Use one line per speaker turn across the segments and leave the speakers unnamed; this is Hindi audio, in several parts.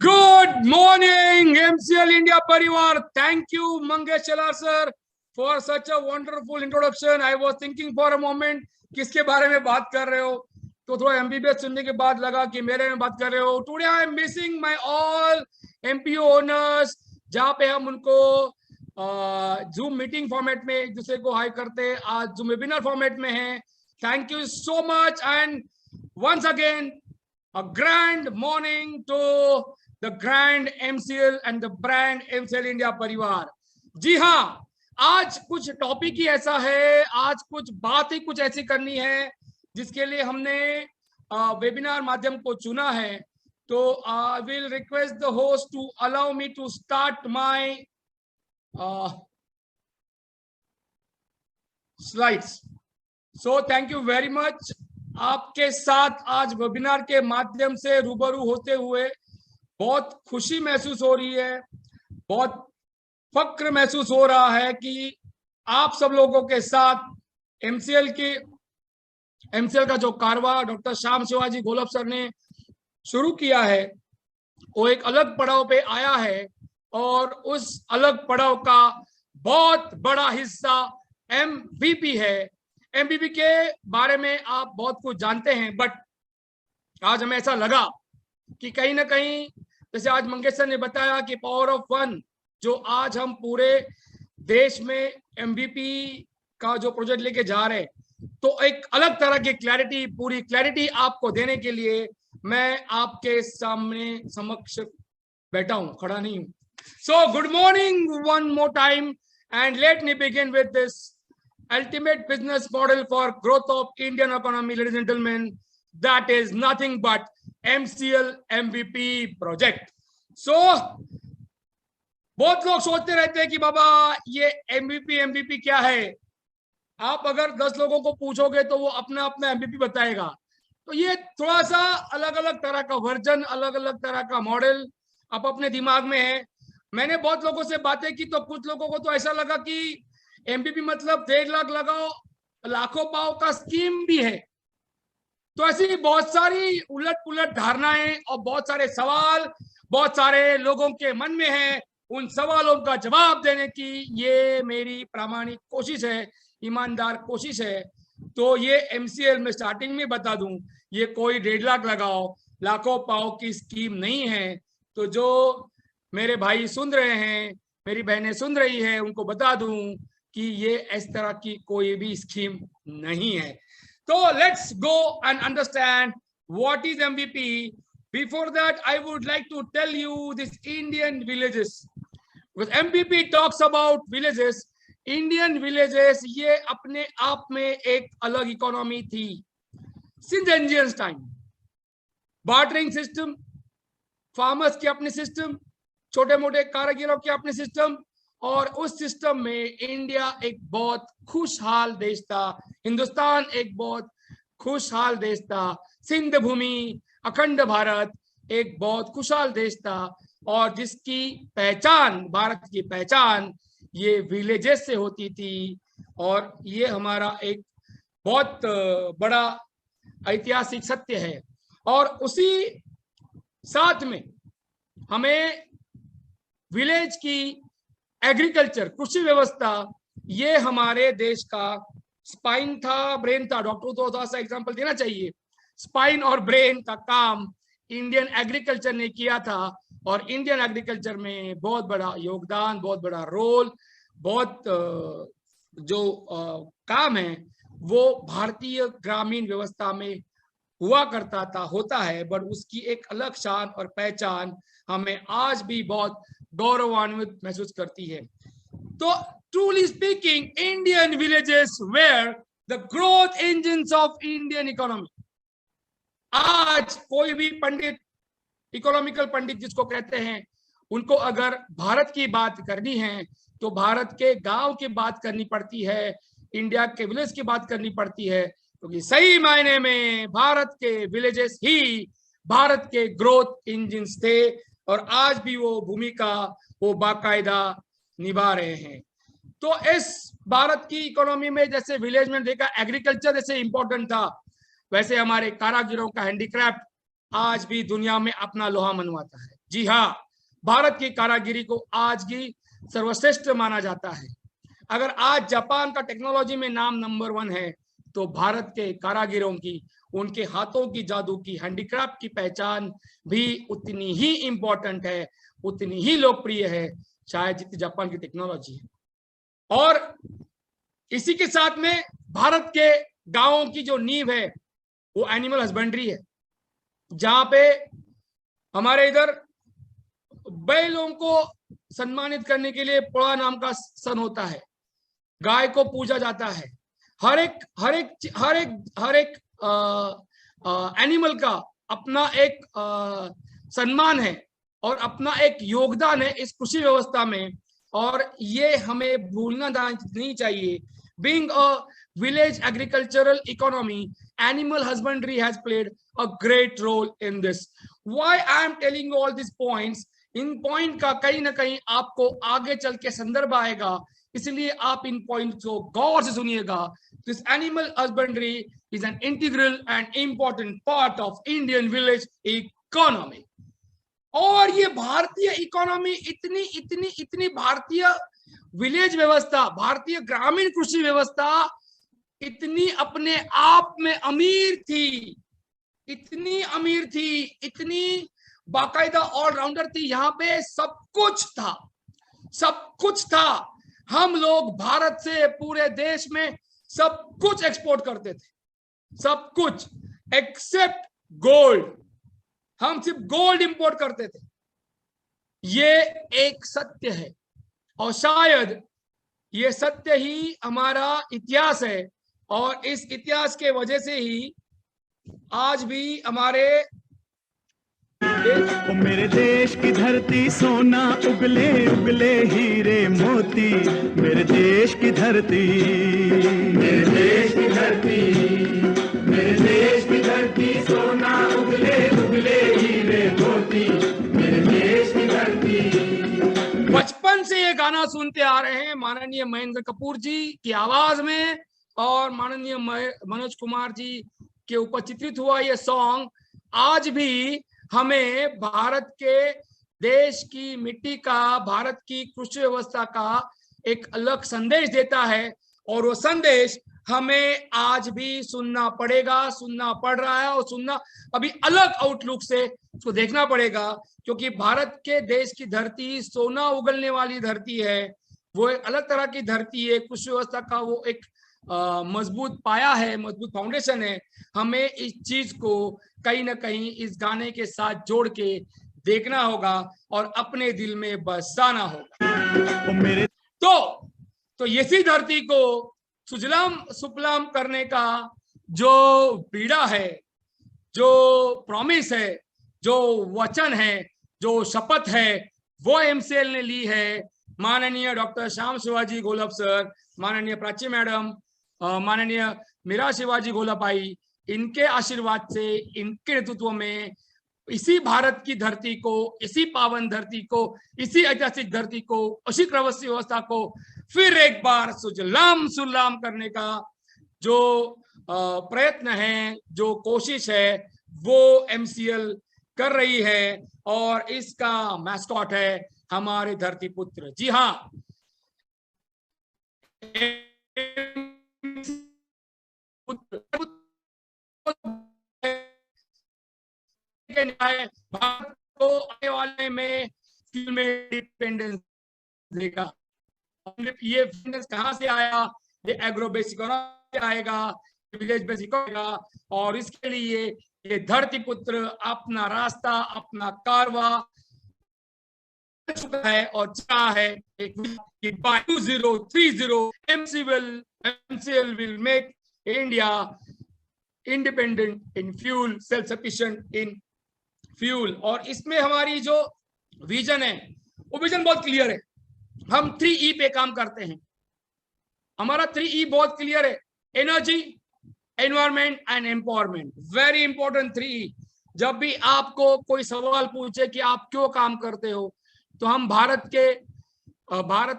Good morning, MCL India Parivar. Thank you, Mangesh Chalar sir, for such a wonderful introduction. I was thinking for a moment किसके बारे में बात कर रहे हो, तो थोड़ा MBBS सुनने के बाद लगा कि मेरे में बात कर रहे हो. Today I am missing my all MPO owners, जहाँ पे हम उनको Zoom मीटिंग फॉर्मेट में एक दूसरे को हाई करते हैं. आज Zoom वेबिनार फॉर्मेट में है. Thank you so much and once again a grand morning to the grand MCL and the brand MCL India परिवार. जी हाँ, आज कुछ टॉपिक ही ऐसा है, आज कुछ बात ही कुछ ऐसी करनी है जिसके लिए हमने वेबिनार माध्यम को चुना है. तो I will request the host to allow me to start my slides. So thank you very much. आपके साथ आज वेबिनार के माध्यम से रूबरू होते हुए बहुत खुशी महसूस हो रही है, बहुत फक्र महसूस हो रहा है कि आप सब लोगों के साथ एमसीएल का जो कारवां डॉक्टर श्याम शिवाजी गोलब सर ने शुरू किया है वो एक अलग पड़ाव पे आया है और उस अलग पड़ाव का बहुत बड़ा हिस्सा एमवीपी है. एमवीपी के बारे में आप बहुत कुछ जानते हैं, बट आज हमें ऐसा लगा कि कहीं ना कहीं, जैसे आज मंगेश सर ने बताया कि पावर ऑफ वन जो आज हम पूरे देश में एमवीपी का जो प्रोजेक्ट लेके जा रहे हैं, तो एक अलग तरह की क्लैरिटी, पूरी क्लैरिटी आपको देने के लिए मैं आपके सामने समक्ष बैठा हूं, खड़ा नहीं हूं. So good morning one more time and let me begin with this ultimate business model for growth of Indian economy, ladies and gentlemen. That is nothing but MCL MVP project. So बहुत लोग सोचते रहते हैं कि बाबा ये MVP क्या है. आप अगर 10 लोगों को पूछोगे तो वो अपना अपना MVP बताएगा. तो ये थोड़ा सा अलग अलग तरह का वर्जन, अलग अलग तरह का मॉडल आप अपने दिमाग में है. मैंने बहुत लोगों से बातें की तो कुछ लोगों को तो ऐसा लगा कि एमपीपी मतलब 1.5 लाख लगाओ लाखों पाओ का स्कीम भी है. तो ऐसी बहुत सारी उलट पुलट धारणाएं और बहुत सारे सवाल बहुत सारे लोगों के मन में है. उन सवालों का जवाब देने की ये मेरी प्रामाणिक कोशिश है, ईमानदार कोशिश है. तो ये एमसीएल में स्टार्टिंग में बता दूं, ये कोई 1.5 लाख लगाओ लाखों पाओ की स्कीम नहीं है. तो जो मेरे भाई सुन रहे हैं, मेरी बहनें सुन रही है, उनको बता दूं कि ये इस तरह की कोई भी स्कीम नहीं है. तो let's go and understand what is MVP. Before that I would like to tell you this Indian villages, because MVP talks about villages. Indian villages ये अपने आप में एक अलग इकोनॉमी थी since ancient time. Bartering system, farmers के अपने सिस्टम, छोटे मोटे कारीगरों के अपने सिस्टम, और उस सिस्टम में इंडिया एक बहुत खुशहाल देश था. हिंदुस्तान एक बहुत खुशहाल देश था. सिंध भूमि, अखंड भारत एक बहुत खुशहाल देश था और जिसकी पहचान, भारत की पहचान ये विलेजेस से होती थी. और ये हमारा एक बहुत बड़ा ऐतिहासिक सत्य है. और उसी साथ में हमें विलेज की एग्रीकल्चर, कृषि व्यवस्था, ये हमारे देश का स्पाइन था, ब्रेन था. डॉक्टर तो थोड़ा सा एग्जांपल देना चाहिए. स्पाइन और ब्रेन का काम इंडियन एग्रीकल्चर ने किया था और इंडियन एग्रीकल्चर में बहुत बड़ा योगदान, बहुत बड़ा रोल, बहुत जो काम है वो भारतीय ग्रामीण व्यवस्था में हुआ करता था, होता है. बट उसकी एक अलग शान और पहचान हमें आज भी बहुत गौरवान्वित महसूस करती है. तो truly speaking, Indian villages were the growth engines of Indian economy. आज कोई भी पंडित, इकोनॉमिकल पंडित जिसको कहते हैं, उनको अगर भारत की बात करनी है तो भारत के गांव की बात करनी पड़ती है, इंडिया के विलेज की बात करनी पड़ती है, क्योंकि सही मायने में भारत के विलेजेस ही भारत के ग्रोथ इंजन्स थे और आज भी वो भूमिका वो बाकायदा निभा रहे हैं. तो इस भारत की इकोनॉमी में जैसे विलेज में देखा एग्रीकल्चर जैसे इंपॉर्टेंट था, वैसे हमारे कारागिरों का हैंडीक्राफ्ट, आज भी दुनिया में अपना लोहा मनवाता है। जी हाँ, भारत की कारागिरी को आज की सर्वश्रेष्ठ माना जाता है। अगर आज जापान का टेक्नोलॉजी में नाम नंबर 1 है, तो भारत के कारागिरों की, उनके हाथों की जादू की, हैंडीक्राफ्ट की पहचान भी उतनी ही इंपॉर्टेंट है, उतनी ही लोकप्रिय है, शायद जितनी जापान की टेक्नोलॉजी है। और इसी के साथ में भारत के गांवों की जो नींव है वो एनिमल हस्बेंड्री है, जहां पे हमारे इधर बैलों को सम्मानित करने के लिए पोड़ा नाम का सन होता है, गाय को पूजा जाता है। हर एक एनिमल का अपना एक सम्मान है और अपना एक योगदान है इस कृषि व्यवस्था में, और ये हमें भूलना नहीं चाहिए। Being a village agricultural economy, animal husbandry has played a great role in this. Why I am telling you all these points? In point का कहीं ना कहीं आपको आगे चल के संदर्भ आएगा, इसलिए आप इन पॉइंट्स को गौर से सुनिएगा। This animal husbandry is an integral and important part of Indian village economy. और ये भारतीय इकोनॉमी इतनी इतनी इतनी भारतीय विलेज व्यवस्था, भारतीय ग्रामीण कृषि व्यवस्था इतनी अपने आप में अमीर थी, इतनी अमीर थी, इतनी बाकायदा ऑलराउंडर थी। यहाँ पे सब कुछ था, सब कुछ था। हम लोग भारत से पूरे देश में सब कुछ एक्सपोर्ट करते थे, सब कुछ एक्सेप्ट गोल्ड। हम सिर्फ गोल्ड इंपोर्ट करते थे। ये एक सत्य है और शायद ये सत्य ही हमारा इतिहास है, और इस इतिहास के वजह से ही आज भी हमारे
मेरे देश की धरती सोना उगले उगले हीरे मोती, मेरे देश की धरती, मेरे देश की धरती, मेरे देश की धरती सोना उगले उगले हीरे मोती, मेरे देश की धरती।
बचपन से ये गाना सुनते आ रहे हैं माननीय महेंद्र कपूर जी की आवाज में, और माननीय मनोज कुमार जी के ऊपर चित्रित हुआ ये सॉन्ग आज भी हमें भारत के देश की मिट्टी का, भारत की कृषि व्यवस्था का एक अलग संदेश देता है। और वो संदेश हमें आज भी सुनना पड़ेगा, सुनना पड़ रहा है, और सुनना अभी अलग आउटलुक से उसको देखना पड़ेगा, क्योंकि भारत के देश की धरती सोना उगलने वाली धरती है। वो एक अलग तरह की धरती है, कृषि व्यवस्था का वो एक मजबूत पाया है, मजबूत फाउंडेशन है। हमें इस चीज को कहीं ना कहीं इस गाने के साथ जोड़ के देखना होगा और अपने दिल में बसाना होगा। तो इसी धरती को सुजलाम सुफलाम करने का जो पीड़ा है, जो प्रॉमिस है, जो वचन है, जो शपथ है, वो एमसीएल ने ली है। माननीय डॉक्टर श्याम शिवाजी घोलप सर, माननीय प्राची मैडम, माननीय मीरा शिवाजी घोलप आई, इनके आशीर्वाद से, इनके नेतृत्व में इसी भारत की धरती को, इसी पावन धरती को, इसी ऐतिहासिक धरती को, इसी कृषि व्यवस्था को फिर एक बार सुजलाम सुफलाम करने का जो प्रयत्न है, जो कोशिश है, वो एमसीएल कर रही है, और इसका मैस्कॉट है हमारे धरती पुत्र। जी हाँ, भारत को आने वाले में स्किल में इंडिपेंडेंस देगा। ये इंडिपेंडेंस कहाँ से आया? ये एग्रो बेस इकोनॉमी आएगा, विलेज बेस इकोनॉमी, और इसके लिए ये धरती पुत्र अपना रास्ता, अपना कारवा चुका है और चाह है कि by 2030 MCL will make India independent in fuel, self-sufficient in fuel। और इसमें हमारी जो विजन है वो विजन बहुत क्लियर है। हम 3E पे काम करते हैं। हमारा 3E बहुत क्लियर है, energy, environment and empowerment. Very important 3E। जब भी आपको कोई सवाल पूछे कि आप क्यों काम करते हो, तो हम भारत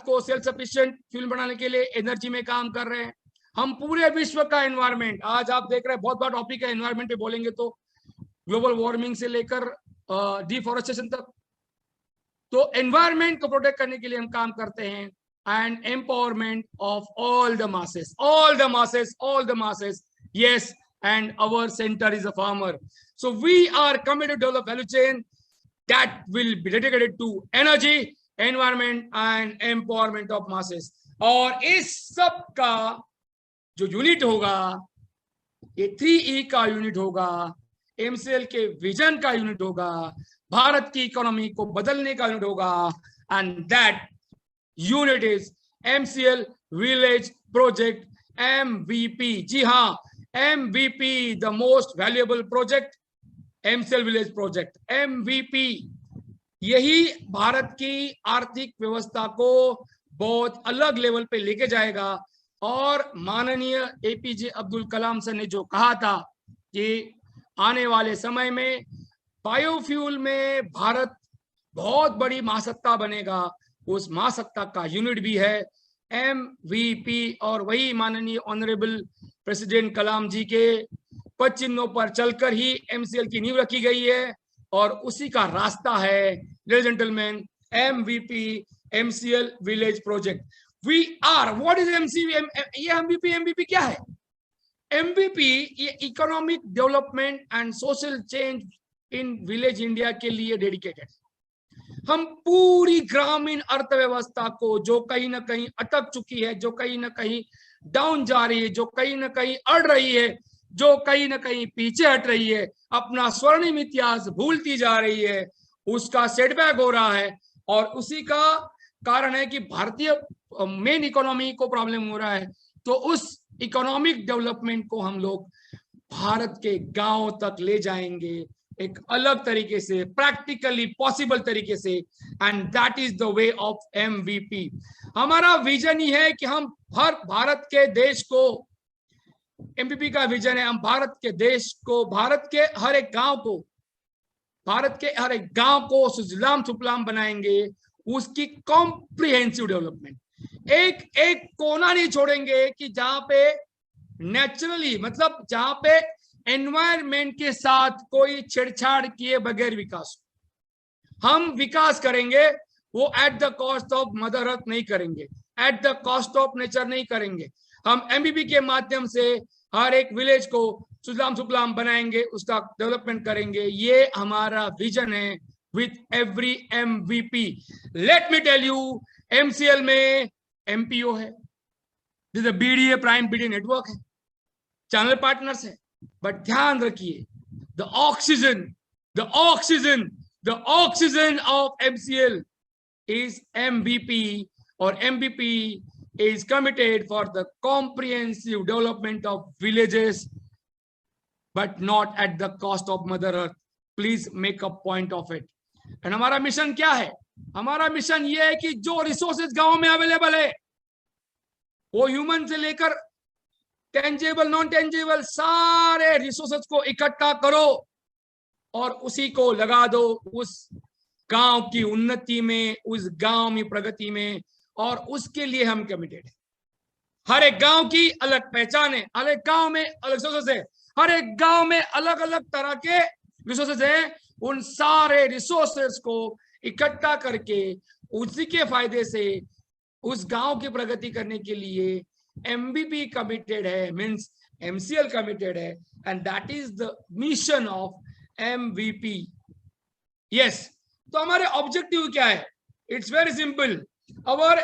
को सेल्फ सफिशिएंट फ्यूल बनाने के लिए एनर्जी में काम कर रहे हैं। हम पूरे विश्व का एनवायरमेंट, आज आप देख रहे हैं बहुत बड़ा टॉपिक है एनवायरमेंट पे बोलेंगे तो ग्लोबल वार्मिंग से लेकर डिफॉरेस्टेशन तक। तो एनवायरनमेंट को प्रोटेक्ट करने के लिए हम काम करते हैं, and empowerment of all the masses, all the masses, all the masses, yes, and our center is a farmer. So we are committed to develop value chain that will be dedicated to energy, environment and empowerment of masses. और इस सब का जो यूनिट होगा, ये 3E का यूनिट होगा, MCL के विजन का यूनिट होगा, भारत की इकोनॉमी को बदलने का यूनिट होगा, and that unit is MCL village project, MVP। जी हाँ, MVP, the most valuable project, MCL village project, MVP। यही भारत की आर्थिक व्यवस्था को बहुत अलग लेवल पे लेके जाएगा। और माननीय APJ अब्दुल कलाम सर ने जो कहा था कि आने वाले समय में बायोफ्यूल में भारत बहुत बड़ी महासत्ता बनेगा, उस महासत्ता का यूनिट भी है MVP। और वही माननीय ऑनरेबल प्रेसिडेंट कलाम जी के पद चिन्हों पर चलकर ही MCL की नींव रखी गई है, और उसी का रास्ता है ladies gentleman MVP, MCL village project. We are, what is ये MVP क्या है? MVP ये economic development and social change in village India के लिए डेडिकेटेड। हम पूरी ग्रामीण अर्थव्यवस्था को, जो कहीं ना कहीं अटक चुकी है, जो कहीं ना कहीं डाउन जा रही है, जो कहीं ना कहीं अड़ रही है, जो कहीं ना कहीं पीछे हट रही है, अपना स्वर्णिम इतिहास भूलती जा रही है, उसका सेटबैक हो रहा है। और उसी का कारण है कि भारतीय मेन इकोनॉमी को प्रॉब्लम हो रहा है। तो उस इकोनॉमिक डेवलपमेंट को हम लोग भारत के गांव तक ले जाएंगे एक अलग तरीके से, प्रैक्टिकली पॉसिबल तरीके से, and that is the way of MVP। हमारा विजन ही है कि हम हर भारत के देश को, MVP का विजन है, हम भारत के देश को, भारत के हर एक गांव को सुजलाम सुफलाम बनाएंगे, उसकी कॉम्प्रिहेंसिव डेवलपमेंट। एक एक कोना नहीं छोड़ेंगे कि जहां पे नेचुरली, मतलब जहां पे एनवायरमेंट के साथ कोई छेड़छाड़ किए बगैर विकास। हम विकास करेंगे, वो at the cost of mother earth नहीं करेंगे, at the cost of nature नहीं करेंगे। हम MVP के माध्यम से हर एक विलेज को सुजलाम सुफलाम बनाएंगे, उसका डेवलपमेंट करेंगे। ये हमारा विजन है with every MVP। Let me tell you, MCL में MPO है, BDA प्राइम BDA नेटवर्क है, चैनल पार्टनर्स है, बट ध्यान रखिए, the oxygen of MCL is MVP, or MVP is committed for the comprehensive development of villages, but not at the cost of Mother Earth. Please make a point of it. And हमारा मिशन क्या है? हमारा मिशन ये है कि जो रिसोर्सेज गांव में अवेलेबल है, वो ह्यूमन से लेकर टेंजेबल नॉन टेंजेबल सारे रिसोर्सेज को इकट्ठा करो और उसी को लगा दो उस गांव की उन्नति में, उस गांव में प्रगति में, और उसके लिए हम कमिटेड हैं। हर एक गांव की अलग पहचान है, हर एक गांव में अलग रिसोर्सेज है, हर एक गांव में अलग अलग तरह के रिसोर्सेज हैं। उन सारे रिसोर्सेज को इकट्ठा करके उसी के फायदे से उस गांव की प्रगति करने के लिए MVP कमिटेड है, मींस MCL कमिटेड है, and that is the mission of MVP। Yes, तो हमारे ऑब्जेक्टिव क्या है? It's very simple, our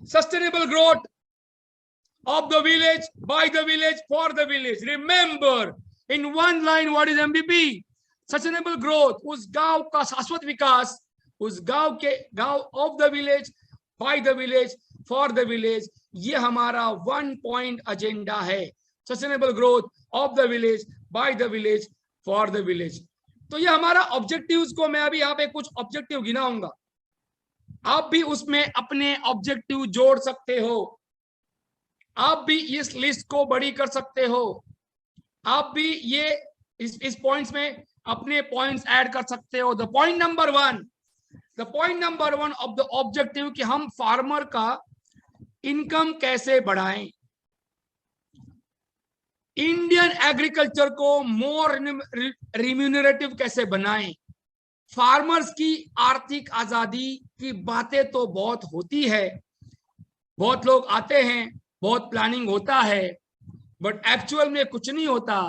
sustainable growth of the village, by the village, for the village. Remember, in one line, what is MVP? Sustainable growth, उस गांव का शाश्वत विकास, उस गांव of the village, by the village, for the village। ये हमारा 1 point एजेंडा है, sustainable growth of the village, by the village, for the village। तो ये हमारा ऑब्जेक्टिव्स को मैं अभी यहाँ पे कुछ ऑब्जेक्टिव गिनाऊंगा, आप भी उसमें अपने ऑब्जेक्टिव जोड़ सकते हो, आप भी इस लिस्ट को बड़ी कर सकते हो, आप भी ये इस पॉइंट्स में अपने पॉइंट्स ऐड कर सकते हो। The point number one of the objective कि हम फार्मर का इनकम कैसे बढ़ाएं। इंडियन एग्रीकल्चर को मोर रिम्यूनरेटिव कैसे बनाएं। फार्मर्स की आर्थिक आजादी की बातें तो बहुत होती है, बहुत लोग आते हैं, बहुत प्लानिंग होता है, बट एक्चुअल में कुछ नहीं होता।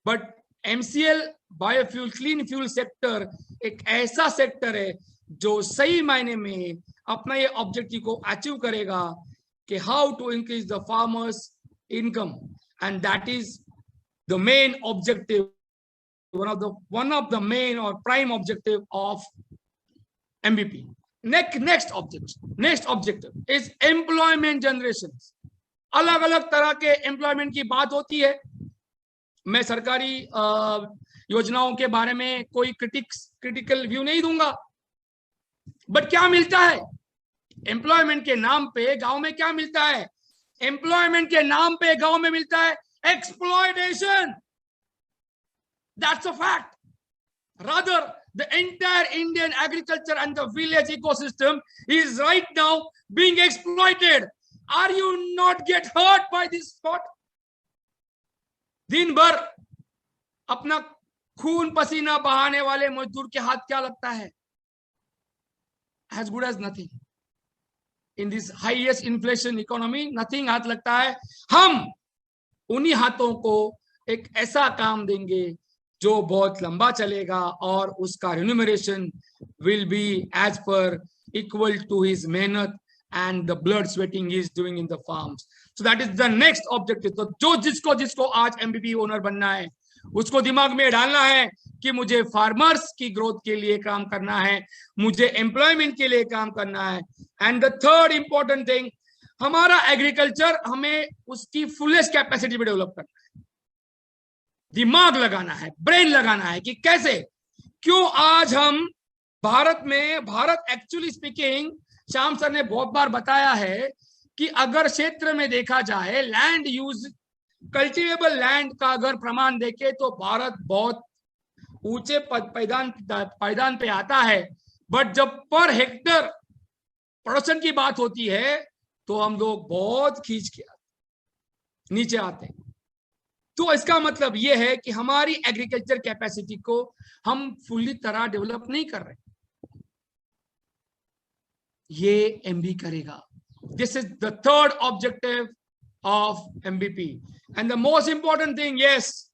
But MCL biofuel clean fuel sector एक ऐसा सेक्टर है जो सही मायने में अपना ये ऑब्जेक्टिव को अचीव करेगा कि how to increase the farmers income, and that is the main objective, one of the main or prime objective of MBP. Next objective is employment generation. अलग अलग तरह के एम्प्लॉयमेंट की बात होती है। मैं सरकारी योजनाओं के बारे में कोई क्रिटिकल व्यू नहीं दूंगा, बट क्या मिलता है एम्प्लॉयमेंट के नाम पे गांव में? क्या मिलता है एम्प्लॉयमेंट के नाम पे गांव में? मिलता है exploitation. That's a fact. Rather, the entire Indian agriculture and the village ecosystem is right now being exploited. Are you not get hurt by this thought? दिन भर अपना खून पसीना बहाने वाले मजदूर के हाथ क्या लगता है? As good as nothing. In this highest inflation economy, nothing हाथ लगता है। हम उन्हीं हाथों को एक ऐसा काम देंगे जो बहुत लंबा चलेगा और उसका remuneration will be as per equal to his मेहनत and the blood sweating he is doing in the farms. So that is the next objective. तो जो जिसको आज एमबीपी ओनर बनना है उसको दिमाग में डालना है कि मुझे फार्मर्स की ग्रोथ के लिए काम करना है, मुझे एम्प्लॉयमेंट के लिए काम करना है। And the third important thing, हमारा एग्रीकल्चर हमें उसकी फुलेस्ट कैपेसिटी पे डेवलप करना है, दिमाग लगाना है, ब्रेन लगाना है कि कैसे, क्यों आज हम Bharat actually speaking, Shyam sir ने बहुत बार बताया है कि अगर क्षेत्र में देखा जाए लैंड यूज, कल्टीवेबल लैंड का अगर प्रमाण देखे तो भारत बहुत ऊंचे पायदान पे आता है, बट जब पर हेक्टर प्रोडक्शन की बात होती है तो हम लोग बहुत खींच के नीचे आते हैं। तो इसका मतलब यह है कि हमारी एग्रीकल्चर कैपेसिटी को हम फुल्ली तरह डेवलप नहीं कर रहे, ये एमबी करेगा। This is the third objective of MVP. And the most important thing, yes,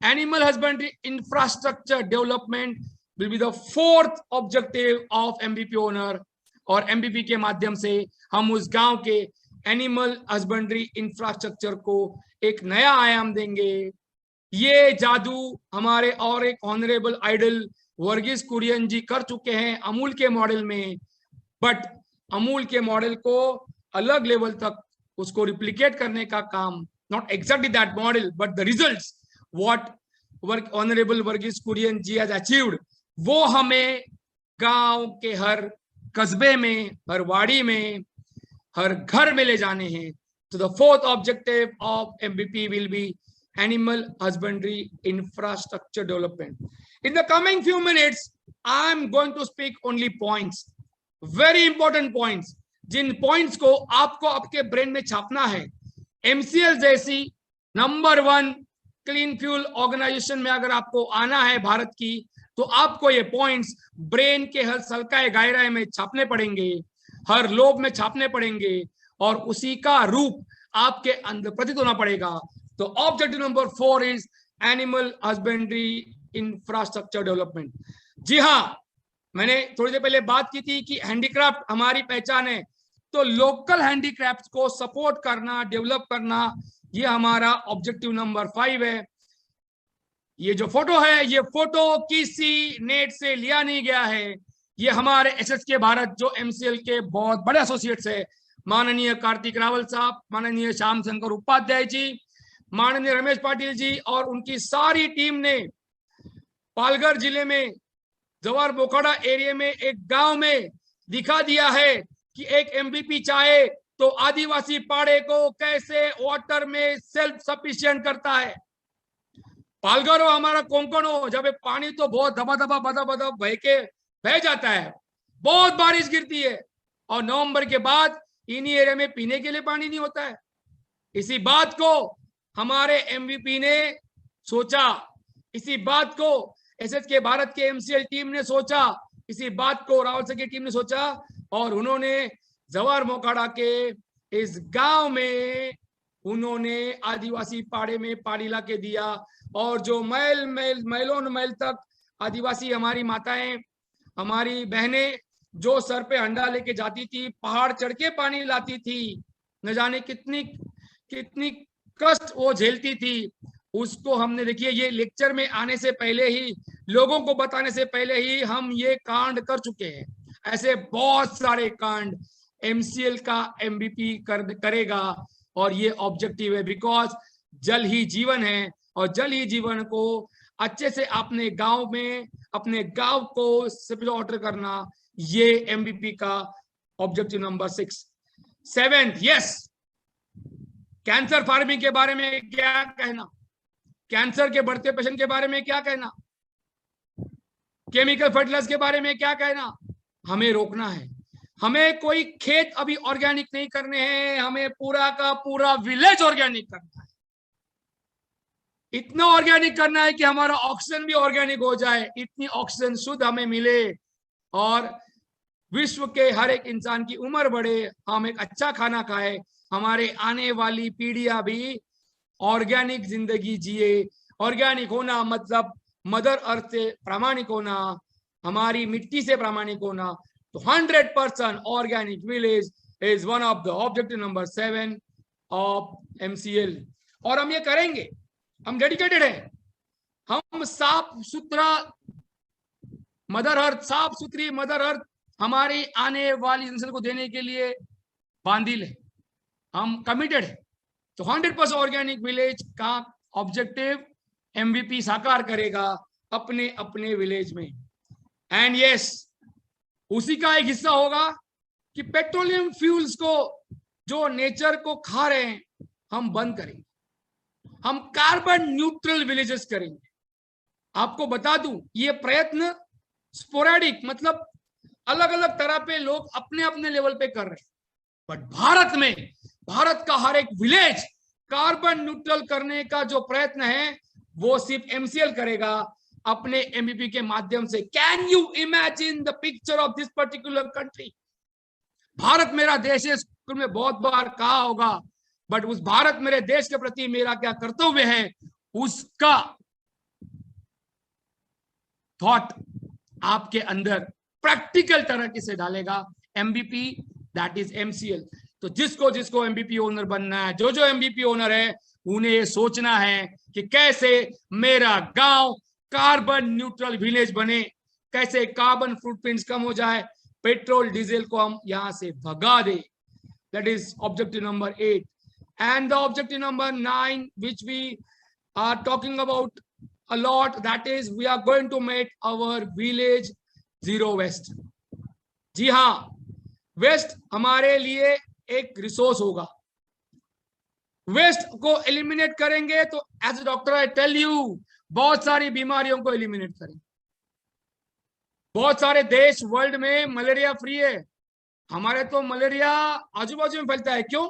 animal husbandry infrastructure development will be the fourth objective of MVP owner. और एमबीपी के माध्यम से हम उस गांव के एनिमल हस्बेंड्री इंफ्रास्ट्रक्चर को एक नया आयाम देंगे। ये जादू हमारे और एक ऑनरेबल आइडल वर्गीस कुरियन जी कर चुके हैं अमूल के मॉडल में, बट अमूल के मॉडल को अलग लेवल तक उसको रिप्लिकेट करने का काम, not exactly that model but the results what honourable Varghese Kurien ji has achieved, वो हमें गांव के हर कस्बे में, हर वाड़ी में, हर घर में ले जाने हैं। So the fourth objective of MBP will be animal husbandry infrastructure development. In the coming few minutes, I am going to speak only points, very important points, Jin points को आपको आपके ब्रेन में छापना है। MCL जैसी नंबर 1 क्लीन फ्यूल ऑर्गेनाइजेशन में अगर आपको आना है भारत की, तो आपको ये पॉइंट्स ब्रेन के हर सल्काए गायराए में छापने पड़ेंगे, हर लोब में छापने पड़ेंगे और उसी का रूप आपके अंदर प्रतीत होना पड़ेगा। तो objective number 4 is animal husbandry infrastructure development. जी हाँ, मैंने थोड़ी देर पहले बात की थी कि हैंडीक्राफ्ट हमारी पहचान है, तो लोकल हैंडीक्राफ्ट को सपोर्ट करना, डेवलप करना, ये हमारा ऑब्जेक्टिव नंबर 5 है। ये जो फोटो है, ये फोटो किसी नेट से लिया नहीं गया है, ये हमारे एसएसके भारत जो एमसीएल के बहुत बड़े एसोसिएट्स है, माननीय कार्तिक रावल साहब, माननीय श्याम शंकर उपाध्याय जी, माननीय रमेश पाटिल जी और उनकी सारी टीम ने पालघर जिले में जवार बोखड़ा एरिया में एक गांव में दिखा दिया है कि एक एमबीपी चाहे तो आदिवासी पाड़े को कैसे वाटर में सेल्फ सफिशिएंट करता है। पालघर हो हमारा कोंकण हो, जब पानी तो बहुत दबा दबा बदा बदा बह जाता है, बहुत बारिश गिरती है और नवंबर के बाद इन्हीं एरिया में पीने के लिए पानी नहीं होता है। इसी बात को हमारे एमवीपी ने सोचा इसी बात को, एसएच के भारत के एमसीएल टीम ने सोचा इसी बात को, रावल सर की टीम ने सोचा और उन्होंने जवाहर मोखाड़ा के इस गांव में उन्होंने आदिवासी पाड़े में पानी ला के दिया। और जो मैलों मैल तक आदिवासी हमारी माताएं, हमारी बहनें जो सर पे हंडा लेके जाती थी, पहाड़ चढ़ के पानी लाती थी, न जाने कितनी कितनी कष्ट वो झेलती थी, उसको हमने, देखिए ये लेक्चर में आने से पहले ही, लोगों को बताने से पहले ही हम ये कांड कर चुके हैं। ऐसे बहुत सारे कांड एमसीएल का एमबीपी करेगा और ये ऑब्जेक्टिव है, बिकॉज जल ही जीवन है और जल ही जीवन को अच्छे से अपने गांव में, अपने गांव को सप्लाई वाटर करना, ये एमबीपी का objective number 6। 7th, yes, cancer farming के बारे में क्या कहना, कैंसर के बढ़ते पेशेंट के बारे में क्या कहना, केमिकल फर्टिलाइजर के बारे में क्या कहना। हमें रोकना है, हमें कोई खेत अभी ऑर्गेनिक नहीं करने हैं, हमें पूरा का पूरा विलेज ऑर्गेनिक करना है। इतना ऑर्गेनिक करना है कि हमारा ऑक्सीजन भी ऑर्गेनिक हो जाए, इतनी ऑक्सीजन शुद्ध हमें मिले और विश्व के हर एक इंसान की उम्र बढ़े, हम एक अच्छा खाना खाए, हमारे आने वाली पीढ़ियां भी ऑर्गेनिक जिंदगी जिए। ऑर्गेनिक होना मतलब मदर अर्थ से प्रामाणिक होना, हमारी मिट्टी से प्रामाणिक होना। तो 100% organic village is one of the objective number 7 of MCL. और हम ये करेंगे, हम डेडिकेटेड हैं, हम साफ सुथरा मदर अर्थ, साफ सुथरी मदर अर्थ हमारी आने वाली जनरेशन को देने के लिए बांधिल है, हम कमिटेड है। तो 100% ऑर्गेनिक विलेज का ऑब्जेक्टिव एमवीपी साकार करेगा अपने अपने विलेज में। एंड यस, उसी का एक हिस्सा होगा कि पेट्रोलियम फ्यूल्स को जो नेचर को खा रहे हैं हम बंद करेंगे, हम कार्बन न्यूट्रल विलेजेस करेंगे। आपको बता दूं, ये प्रयत्न स्पोरेडिक, मतलब अलग अलग तरह पे लोग अपने अपने लेवल पे कर रहे हैं, बट भारत में, भारत का हर एक विलेज कार्बन न्यूट्रल करने का जो प्रयत्न है वो सिर्फ एमसीएल करेगा अपने एमबीपी के माध्यम से। Can you imagine the picture of this particular country? Bharat मेरा देश है, स्कूल में बहुत बार कहा होगा, बट उस भारत मेरे देश के प्रति मेरा क्या कर्तव्य है, उसका थॉट आपके अंदर प्रैक्टिकल तरीके से डालेगा एमबीपी, दैट इज एमसीएल। तो जिसको जिसको एमबीपी ओनर बनना है, जो जो एमबीपी ओनर है, उन्हें ये सोचना है कि कैसे मेरा गांव कार्बन न्यूट्रल विलेज बने, कैसे कार्बन फुटप्रिंट्स कम हो जाए, पेट्रोल डीजल को हम यहां से भगा दे। That is objective number 8 and the objective number 9 which we are talking about a lot, that is we are going to make our village zero waste। जी हाँ, वेस्ट हमारे लिए एक रिसोर्स होगा, वेस्ट को एलिमिनेट करेंगे तो as a doctor I tell you, बहुत सारी बीमारियों को एलिमिनेट करेंगे। बहुत सारे देश वर्ल्ड में मलेरिया फ्री है, हमारे तो मलेरिया आजू बाजू में फैलता है। क्यों?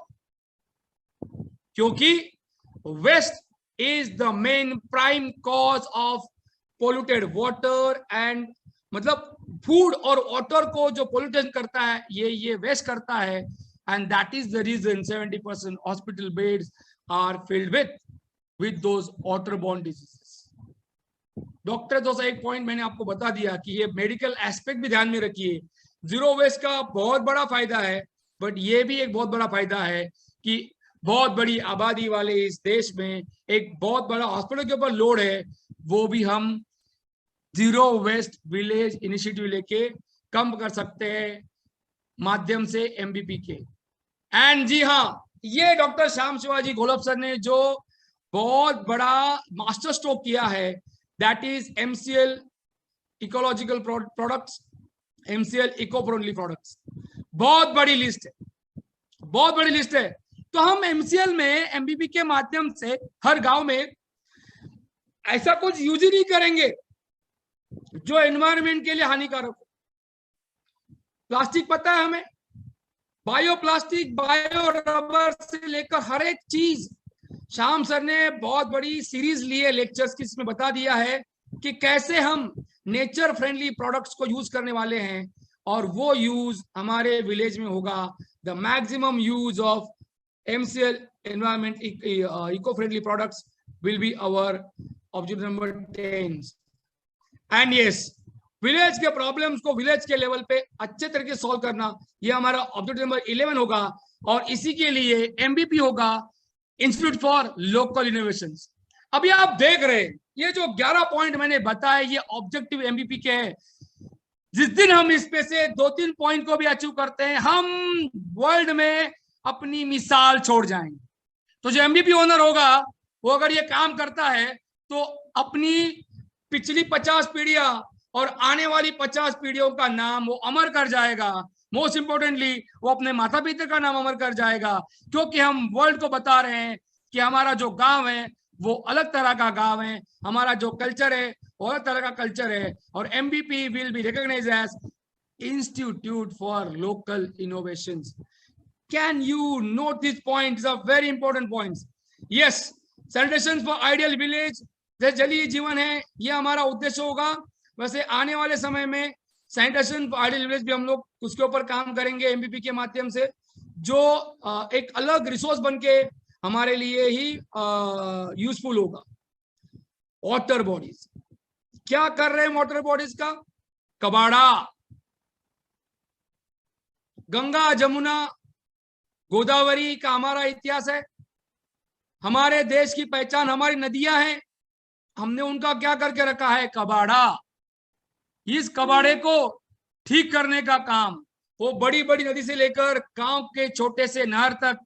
क्योंकि waste is the main prime cause of polluted water and, मतलब फूड और वाटर को जो पोल्यूशन करता है ये वेस्ट करता है, and that is the reason 70% hospital beds are filled with those waterborne diseases. Doctor दोस्तों, एक पॉइंट मैंने आपको बता दिया कि ये मेडिकल एस्पेक्ट भी ध्यान में रखिए। जीरो वेस्ट का बहुत बड़ा फायदा है, बट ये भी एक बहुत बड़ा फायदा है कि बहुत बड़ी आबादी वाले इस देश में एक बहुत बड़ा हॉस्पिटल के ऊपर लोड है, वो भी हम जीरो वेस्ट विलेज इनिशिएटिव लेके कम कर सकते हैं माध्यम से एमबीपी के। एंड जी हाँ, ये डॉक्टर श्याम शिवाजी घोलप सर ने जो बहुत बड़ा मास्टर स्ट्रोक किया है, that is MCL ecological products, MCL eco friendly products. बहुत बड़ी लिस्ट है, बहुत बड़ी लिस्ट है। तो हम एमसीएल में एमबीपी के माध्यम से हर गांव में ऐसा कुछ यूज ही नहीं करेंगे जो एनवायरनमेंट के लिए हानिकारक हो। प्लास्टिक पता है हमें, बायो प्लास्टिक, बायो रबर से लेकर हर एक चीज श्याम सर ने बहुत बड़ी सीरीज ली है लेक्चर्स की, इसमें बता दिया है कि कैसे हम नेचर फ्रेंडली प्रोडक्ट्स को यूज करने वाले हैं, और वो यूज हमारे विलेज में होगा। The maximum use of MCL environment eco-friendly products will be our objective number 10. And yes, village के प्रॉब्लम्स को विलेज के लेवल पे अच्छे तरीके से सॉल्व करना, ये हमारा ऑब्जेक्टिव नंबर 11 होगा। और इसी के लिए MVP होगा इंस्टीट्यूट फॉर लोकल इनोवेशंस। अभी आप देख रहे हैं ये जो 11 पॉइंट मैंने बताया, ये ऑब्जेक्टिव MVP के हैं। जिस दिन हम इसमें से 2-3 पॉइंट को भी अचीव करते हैं, हम वर्ल्ड में अपनी मिसाल छोड़ जाएंगे। तो जो MVP ओनर होगा वो अगर ये काम करता है तो अपनी पिछली 50 पीढ़ियां और आने वाली 50 पीढ़ियों का नाम वो अमर कर जाएगा। मोस्ट इंपोर्टेंटली वो अपने माता पिता का नाम अमर कर जाएगा, क्योंकि हम वर्ल्ड को बता रहे हैं कि हमारा जो गांव है वो अलग तरह का गांव है, हमारा जो कल्चर है वो अलग तरह का कल्चर है। और MVP will be recognised as institute for local innovations. Can you note these points? Are very important points. Yes, sanitation for ideal village, जैसे जलीय जीवन है, ये हमारा उद्देश्य होगा। वैसे आने वाले समय में सैनिटेशन फॉर आइडियल विलेज भी हम लोग उसके ऊपर काम करेंगे MVP के माध्यम से, जो एक अलग रिसोर्स बन के हमारे लिए ही यूजफुल होगा। वाटर बॉडीज, क्या कर रहे हैं वाटर बॉडीज का? कबाड़ा, गंगा जमुना गोदावरी का हमारा इतिहास है, हमारे देश की पहचान हमारी नदियां हैं, हमने उनका क्या करके रखा है? कबाड़ा। इस कबाड़े को ठीक करने का काम वो बड़ी बड़ी नदी से लेकर गांव के छोटे से नहर तक,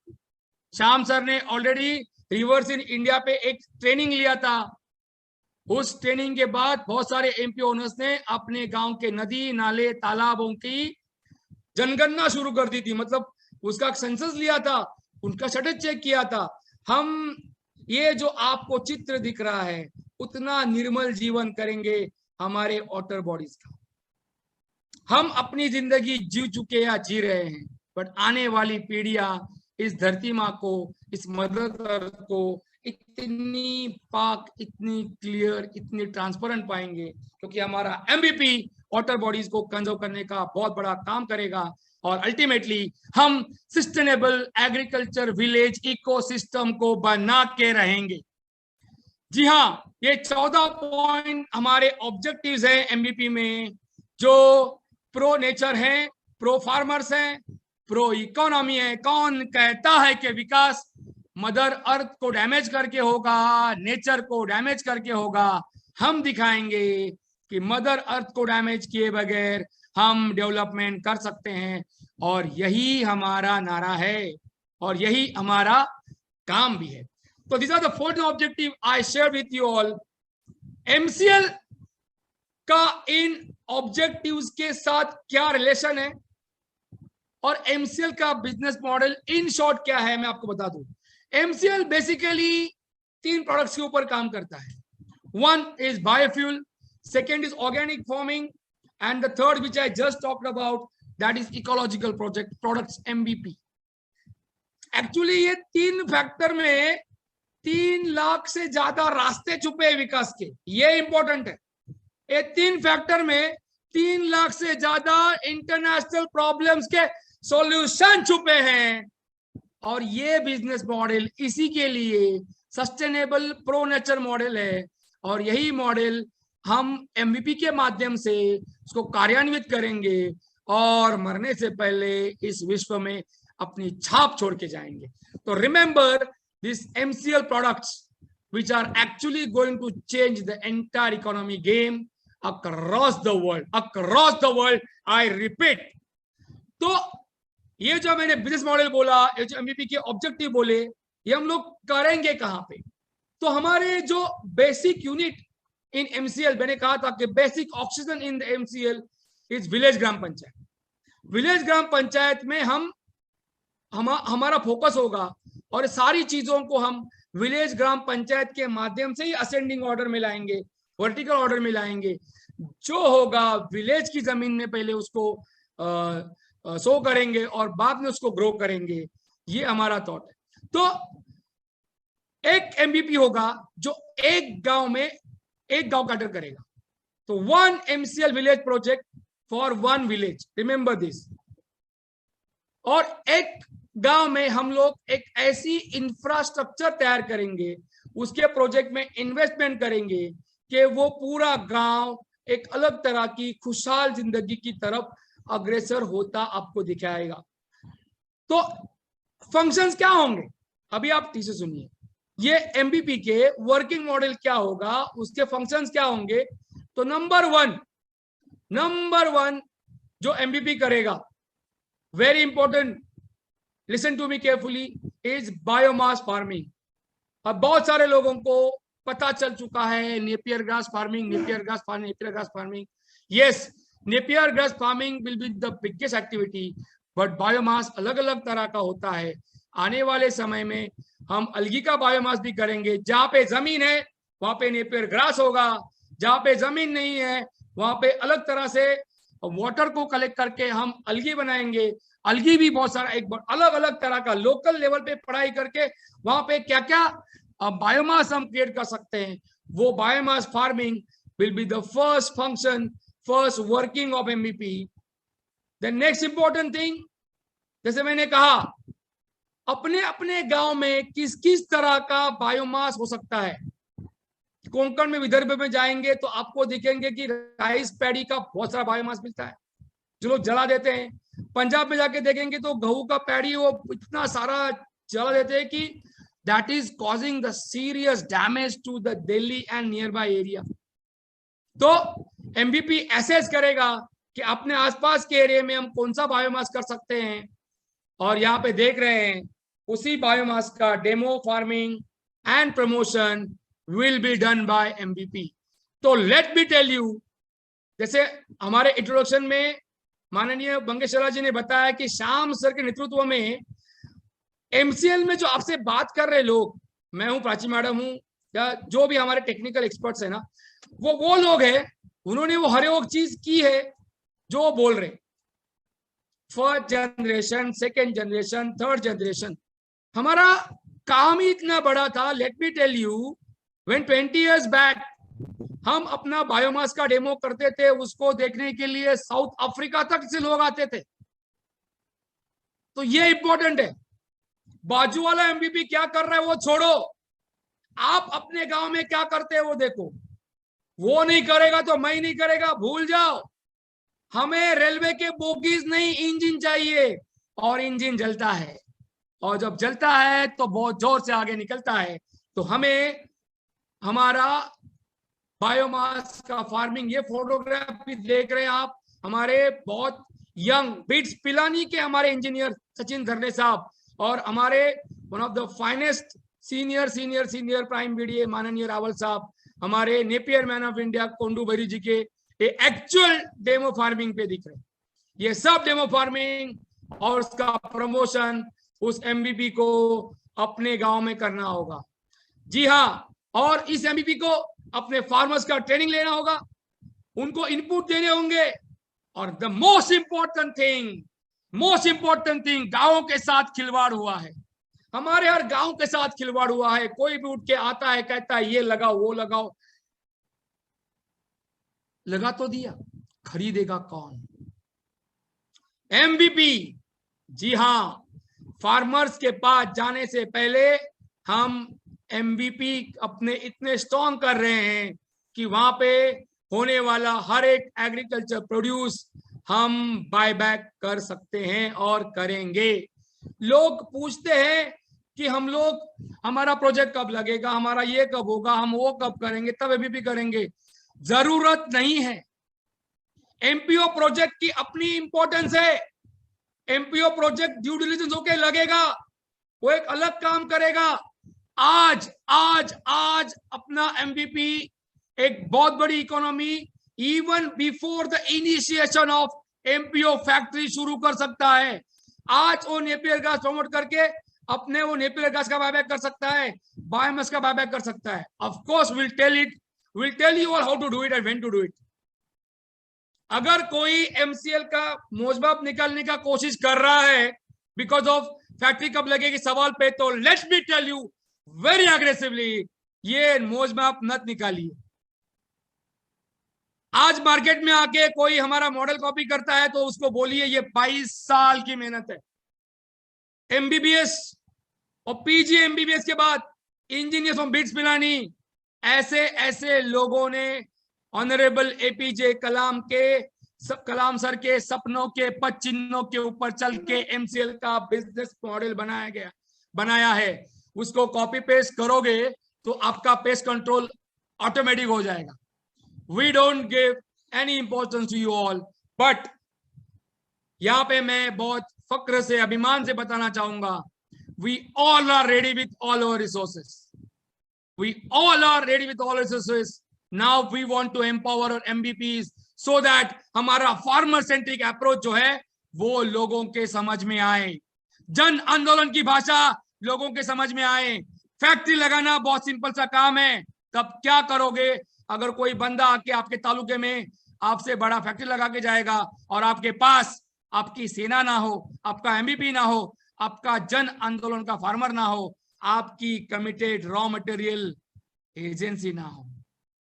श्याम सर ने ऑलरेडी रिवर्स इन इंडिया पे एक ट्रेनिंग लिया था। उस ट्रेनिंग के बाद बहुत सारे MP ओनर्स ने अपने गांव के नदी नाले तालाबों की जनगणना शुरू कर दी थी, मतलब उसका सेंसस लिया था, उनका स्टेटस चेक किया था। हम ये जो आपको चित्र दिख रहा है, उतना निर्मल जीवन करेंगे हमारे वाटर बॉडीज का। हम अपनी जिंदगी जी चुके या जी रहे हैं, बट आने वाली पीढ़ियां इस धरती माँ को, इस मदर अर्थ को इतनी पाक, इतनी क्लियर, इतनी ट्रांसपेरेंट पाएंगे, क्योंकि हमारा MVP वाटर बॉडीज को कंजर्व करने का बहुत बड़ा काम करेगा। और अल्टीमेटली हम सस्टेनेबल एग्रीकल्चर विलेज इकोसिस्टम को बना के रहेंगे। जी हाँ, ये 14 पॉइंट हमारे ऑब्जेक्टिव्स हैं MVP में, जो प्रो नेचर है, प्रो फार्मर्स हैं, प्रो इकोनॉमी है। कौन कहता है कि विकास मदर अर्थ को डैमेज करके होगा, नेचर को डैमेज करके होगा? हम दिखाएंगे कि मदर अर्थ को डैमेज किए बगैर हम डेवलपमेंट कर सकते हैं, और यही हमारा नारा है और यही हमारा काम भी है। तो these are the 14 objective I share with you all. MCL का इन ऑब्जेक्टिव्स के साथ क्या रिलेशन है और MCL का बिजनेस मॉडल इन शॉर्ट क्या है, मैं आपको बता दूं। MCL बेसिकली 3 प्रोडक्ट्स के ऊपर काम करता है। One is biofuel, second is organic farming, and the third which I just talked about, that is ecological products MVP। Actually ये 3 फैक्टर में 3 लाख से ज्यादा रास्ते छुपे हैं विकास के, ये इंपॉर्टेंट है। ये 3 फैक्टर में 3 लाख से ज्यादा इंटरनेशनल प्रॉब्लम्स के सॉल्यूशन छुपे हैं, और ये बिजनेस मॉडल इसी के लिए सस्टेनेबल प्रो नेचर मॉडल है। और यही मॉडल हम MVP के माध्यम से उसको कार्यान्वित करेंगे और मरने से पहले इस विश्व में अपनी छाप छोड़ के जाएंगे। तो remember this MCL products which are actually going to change the entire economy game across the world, I repeat। तो ये जो मैंने बिजनेस मॉडल बोला, ये जो MVP के ऑब्जेक्टिव बोले, ये हम लोग करेंगे कहाँ पे? तो हमारे जो बेसिक यूनिट इन MCL, मैंने कहा था कि basic oxygen in the MCL is village gram panchayat. Village gram panchayat में हमारा फोकस होगा, और सारी चीजों को हम विलेज ग्राम पंचायत के माध्यम से ही असेंडिंग ऑर्डर में लाएंगे, वर्टिकल ऑर्डर में लाएंगे। जो होगा विलेज की जमीन में पहले उसको सो करेंगे और बाद में उसको ग्रो करेंगे, ये हमारा थॉट है। तो एक एमबीपी होगा जो एक गांव में एक गांव काटर करेगा। तो 1 MCL village project for 1 village, remember this. और एक गांव में हम लोग एक ऐसी इंफ्रास्ट्रक्चर तैयार करेंगे, उसके प्रोजेक्ट में इन्वेस्टमेंट करेंगे कि वो पूरा गांव एक अलग तरह की खुशहाल जिंदगी की तरफ अग्रसर होता आपको दिखाएगा। तो फंक्शंस क्या होंगे, अभी आप ठीक से सुनिए। ये एमबीपी के वर्किंग मॉडल क्या होगा, उसके फंक्शंस क्या होंगे। तो नंबर वन जो एमबीपी करेगा, very important, listen to me carefully, is biomass farming. अब बहुत सारे लोगों को पता चल चुका है napier grass farming, napier grass farming, napier grass farming. Yes, napier grass farming will be the biggest activity, but biomass अलग अलग तरह का होता है। आने वाले समय में हम अलगी का बायोमास भी करेंगे। जहां पे जमीन है वहां पे नेपियर ग्रास होगा, जहां पे जमीन नहीं है वहां पे अलग तरह से वाटर को कलेक्ट करके हम अलगी बनाएंगे। अलगी भी बहुत सारा एक अलग अलग तरह का लोकल लेवल पे पढ़ाई करके वहां पे क्या क्या बायोमास हम क्रिएट कर सकते हैं। वो biomass farming will be the first function, first working of MVP. The next important thing, जैसे मैंने कहा, अपने अपने गांव में किस किस तरह का बायोमास हो सकता है। कोंकण में, विदर्भ में जाएंगे तो आपको दिखेंगे कि राइस पैडी का बहुत सारा बायोमास मिलता है जो लोग जला देते हैं। पंजाब में जाके देखेंगे तो गेहूं का पैडी वो इतना सारा जला देते हैं कि that is causing the serious damage to the Delhi and nearby area. तो एमबीपी एसेस करेगा कि अपने आसपास के एरिया में हम कौन सा बायोमास कर सकते हैं, और यहाँ पे देख रहे हैं उसी बायोमास का demo farming and promotion will be done by MBP। तो let me tell you, जैसे हमारे इंट्रोडक्शन में माननीय बंगेशला जी ने बताया कि श्याम सर के नेतृत्व में MCL में जो आपसे बात कर रहे लोग, मैं हूं, प्राची मैडम हूं, या जो भी हमारे टेक्निकल एक्सपर्ट्स है ना, वो लोग हैं, उन्होंने वो हर एक चीज की है जो वो बोल रहे। First generation, second generation, third generation, हमारा काम ही इतना बड़ा था। Let me tell you, When 20 years back हम अपना बायोमास का डेमो करते थे, उसको देखने के लिए साउथ अफ्रीका तक से लोग आते थे। तो ये इंपॉर्टेंट है। बाजू वाला एमबीपी क्या कर रहा है वो छोड़ो, आप अपने गांव में क्या करते हैं वो देखो। वो नहीं करेगा तो मैं नहीं करेगा, भूल जाओ। हमें रेलवे के बोगीज नहीं, इंजन चाहिए, और इंजन जलता है, और जब जलता है तो बहुत जोर से आगे निकलता है। तो हमें हमारा बायोमास का फार्मिंग, ये फोटोग्राफ भी देख रहे हैं आप, हमारे बहुत यंग बिट्स पिलानी के हमारे इंजीनियर सचिन धरने साहब, और हमारे one of the finest senior prime BDA माननीय रावल साहब, हमारे Napier man of India Kondu Bhairi जी के एक्चुअल डेमो फार्मिंग पे दिख रहे हैं। ये सब डेमो फार्मिंग और उसका प्रमोशन उस एमबीपी को अपने गांव में करना होगा। जी हाँ, और इस एमबीपी को अपने फार्मर्स का ट्रेनिंग लेना होगा, उनको इनपुट देने होंगे, और द मोस्ट इंपॉर्टेंट थिंग, गांवों के साथ खिलवाड़ हुआ है। हमारे हर गांव के साथ खिलवाड़ हुआ है। कोई भी उठ के आता है, कहता है ये लगाओ वो लगाओ, लगा तो दिया, खरीदेगा कौन? एमबीपी, जी हाँ, फार्मर्स के पास जाने से पहले हम एमबीपी अपने इतने स्ट्रॉन्ग कर रहे हैं कि वहां पे होने वाला हर एक एग्रीकल्चर प्रोड्यूस हम बाय बैक कर सकते हैं और करेंगे। लोग पूछते हैं कि हम लोग, हमारा प्रोजेक्ट कब लगेगा, हमारा ये कब होगा, हम वो कब करेंगे, तब एमबीपी करेंगे। जरूरत नहीं है। एमपीओ प्रोजेक्ट की अपनी इंपॉर्टेंस है। एमपीओ प्रोजेक्ट ड्यू डिलिजेंस होके लगेगा, वो एक अलग काम करेगा। आज अपना एमबीपी एक बहुत बड़ी economy even before the initiation of MPO factory शुरू कर सकता है। आज वो नेपियर घास प्रमोट करके अपने वो नेपियर घास का बायबैक कर सकता है, बायोमास का बायबैक कर सकता है। Of course we'll tell you all how to do it and when to do it। अगर कोई एमसीएल का मोजबाब निकालने का कोशिश कर रहा है बिकॉज ऑफ फैक्ट्री कब लगेगी सवाल पे, तो let me tell you, very aggressively ये मौज में आप नत निकालिए। आज मार्केट में आके कोई हमारा मॉडल कॉपी करता है तो उसको बोलिए ये 22 साल की मेहनत है। एमबीबीएस और पीजी एमबीबीएस के बाद इंजीनियर्स ऑफ बिट्स पिलानी, ऐसे ऐसे लोगों ने ऑनरेबल एपीजे कलाम सर के सपनों के पद चिन्हों के ऊपर चल के एमसीएल का बिजनेस मॉडल बनाया है। उसको कॉपी पेस्ट करोगे तो आपका पेस्ट कंट्रोल ऑटोमेटिक हो जाएगा। We don't give any importance to you all, but यहां पे मैं बहुत फक्र से, अभिमान से बताना चाहूंगा, we all are ready with all our resources. We all are ready with all resources. Now we want to empower our MVPs so that हमारा फार्मर सेंट्रिक अप्रोच जो है वो लोगों के समझ में आए, जन आंदोलन की भाषा लोगों के समझ में आए। फैक्ट्री लगाना बहुत सिंपल सा काम है। तब क्या करोगे अगर कोई बंदा आके आपके तालुके में आपसे बड़ा फैक्ट्री लगा के जाएगा और आपके पास आपकी सेना ना हो, आपका एमवीपी ना हो, आपका जन आंदोलन का फार्मर ना हो, आपकी कमिटेड रॉ मटेरियल एजेंसी ना हो,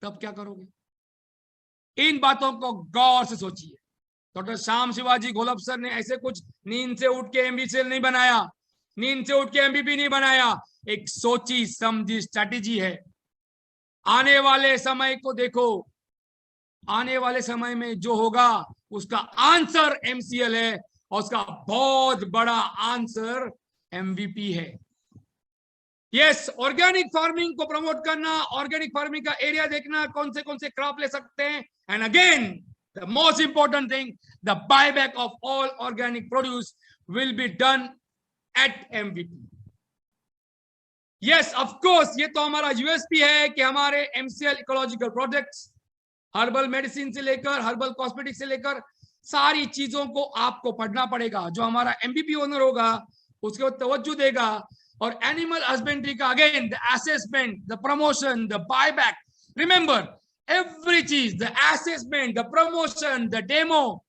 तब क्या करोगे? इन बातों को गौर से सोचिए। डॉक्टर श्याम शिवाजी घोलप सर ने ऐसे कुछ नींद से उठ के एमबीसीएल नहीं बनाया, नींद से उठ के एमबीपी नहीं बनाया। एक सोची समझी स्ट्रैटेजी है। आने वाले समय को देखो, आने वाले समय में जो होगा उसका आंसर एमसीएल है और उसका बहुत बड़ा आंसर एमवीपी है। यस, ऑर्गेनिक फार्मिंग को प्रमोट करना, ऑर्गेनिक फार्मिंग का एरिया देखना, कौन से क्रॉप ले सकते हैं, and again the most important thing, the buyback of all organic produce will be done at MVP. Yes, of course ये तो हमारा यूएसपी है कि हमारे MCL ecological products, herbal medicine से लेकर हर्बल कॉस्मेटिक से लेकर सारी चीजों को आपको पढ़ना पड़ेगा। जो हमारा एमबीपी ओनर होगा उसके तवज्जो देगा। और एनिमल हस्बेंड्री का again the assessment, the promotion, the buyback, remember every चीज, the assessment, the promotion, the demo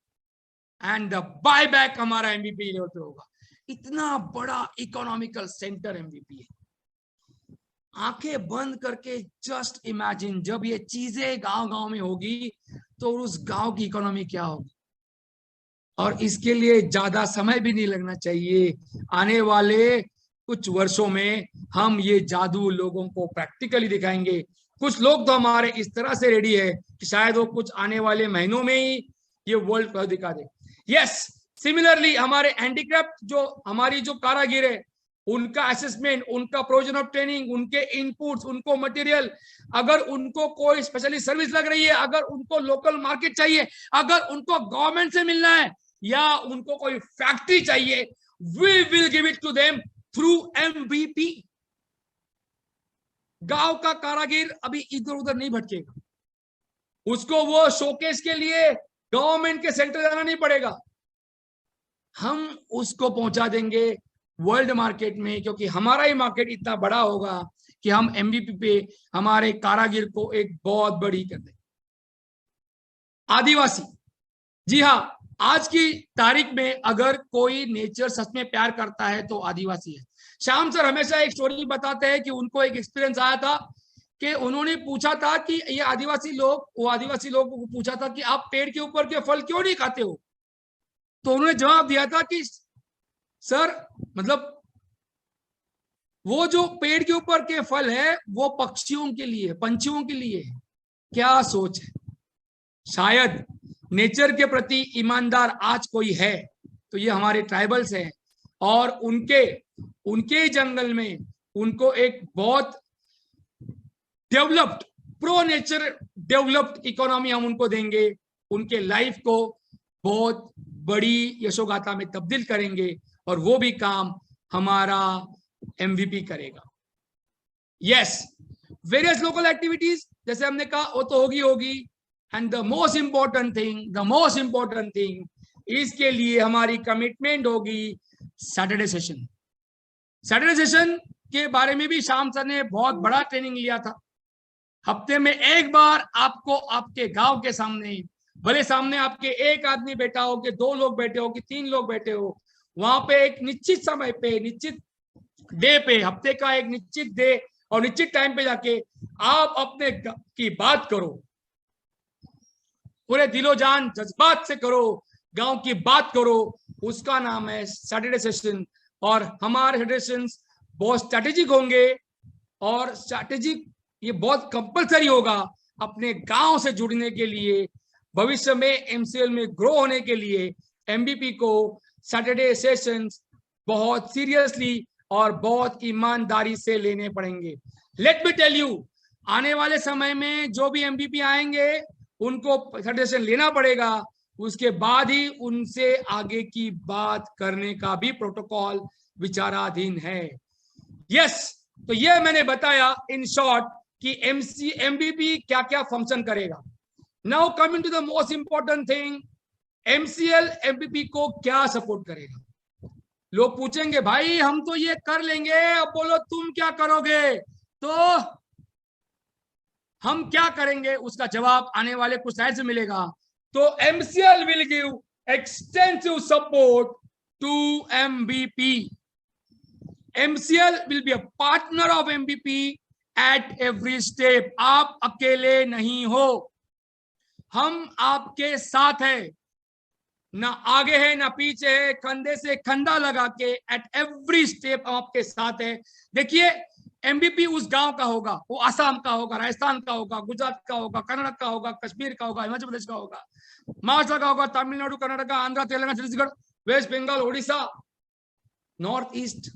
and the buyback हमारा एमबीपी लेवल पे होगा। इतना बड़ा इकोनॉमिकल सेंटर एमबीपी है। आंखें बंद करके जस्ट इमेजिन, जब ये चीजें गांव-गांव में होगी तो उस गांव की इकोनॉमी क्या होगी। और इसके लिए ज्यादा समय भी नहीं लगना चाहिए। आने वाले कुछ वर्षों में हम ये जादू लोगों को प्रैक्टिकली दिखाएंगे। कुछ लोग तो हमारे इस तरह से रेडी है कि शायद वो कुछ आने वाले महीनों में ही ये वर्ल्ड को दिखा दे। यस, सिमिलरली हमारे हैंडीक्राफ्ट, जो हमारी जो कारागिर है, उनका असेसमेंट, उनका प्रोविजन ऑफ ट्रेनिंग, उनके इनपुट्स, उनको मटेरियल, अगर उनको कोई स्पेशली सर्विस लग रही है, अगर उनको लोकल मार्केट चाहिए, अगर उनको गवर्नमेंट से मिलना है या उनको कोई फैक्ट्री चाहिए, we will give it to them through MVP. गांव का कारागिर अभी इधर उधर नहीं भटकेगा, उसको वो शोकेस के लिए गवर्नमेंट के सेंटर जाना नहीं पड़ेगा। हम उसको पहुंचा देंगे वर्ल्ड मार्केट में, क्योंकि हमारा ही मार्केट इतना बड़ा होगा कि हम एमवीपी पे हमारे कारागिर को एक बहुत बड़ी कर दें। आदिवासी, जी हाँ, आज की तारीख में अगर कोई नेचर सच में प्यार करता है तो आदिवासी है। श्याम सर हमेशा एक स्टोरी बताते हैं कि उनको एक एक्सपीरियंस आया था कि उन्होंने पूछा था कि ये आदिवासी लोग को पूछा था कि आप पेड़ के ऊपर के फल क्यों नहीं खाते हो। तो उन्होंने जवाब दिया था कि सर, मतलब वो जो पेड़ के ऊपर के फल है वो पक्षियों के लिए, पंछियों के लिए। क्या सोच है। शायद नेचर के प्रति ईमानदार आज कोई है तो ये हमारे ट्राइबल्स हैं, और उनके जंगल में उनको एक बहुत developed, pro nature developed economy हम उनको देंगे, उनके लाइफ को बहुत बड़ी यशोगाथा में तब्दील करेंगे, और वो भी काम हमारा एमवीपी करेगा। यस, वेरियस लोकल एक्टिविटीज जैसे हमने कहा वो तो होगी। And the most important thing इसके लिए हमारी कमिटमेंट होगी सैटरडे सेशन के बारे में भी श्याम सर ने बहुत बड़ा ट्रेनिंग लिया था। हफ्ते में एक बार आपको आपके गांव के सामने, भले सामने आपके एक आदमी बैठा हो कि 2 लोग बैठे हो कि 3 लोग बैठे हो, वहां पे एक निश्चित समय पे, निश्चित डे पे, हफ्ते का एक निश्चित डे और निश्चित टाइम पे जाके आप अपने की बात करो, पूरे दिलो जान जज्बात से करो, गांव की बात करो। उसका नाम है सैटरडे सेशन। और हमारे सेशंस बहुत स्ट्रेटेजिक होंगे और स्ट्रेटेजिक ये बहुत कंपलसरी होगा अपने गांव से जुड़ने के लिए, भविष्य में एमसीएल में ग्रो होने के लिए एमबीपी को सैटरडे सेशंस बहुत सीरियसली और बहुत ईमानदारी से लेने पड़ेंगे। लेट मी टेल यू, आने वाले समय में जो भी एमबीपी आएंगे उनको सैटरडे सेशन लेना पड़ेगा, उसके बाद ही उनसे आगे की बात करने का भी प्रोटोकॉल विचाराधीन है। यस, तो ये मैंने बताया इन शॉर्ट कि एमबीपी क्या क्या फंक्शन करेगा। Now coming to the most important thing, MCL MVP को क्या सपोर्ट करेगा। लोग पूछेंगे भाई हम तो ये कर लेंगे, अब बोलो तुम क्या करोगे, तो हम क्या करेंगे उसका जवाब आने वाले कुछ स्लाइड्स में मिलेगा। तो MCL will give extensive support to MVP. MCL will be a partner of MVP at every step. आप अकेले नहीं हो, हम आपके साथ हैं, ना आगे है ना पीछे है, कंधे से कंधा लगा के एट एवरी स्टेप हम आपके साथ है। देखिए एमबीपी उस गांव का होगा, वो आसाम का होगा, राजस्थान का होगा, गुजरात का होगा, कर्नाटक का होगा, कश्मीर का होगा, हिमाचल प्रदेश का होगा, महाराष्ट्र का होगा, Tamil Nadu, Karnataka, Andhra, Telangana, Chhattisgarh, waste Bengal, Orissa, north east.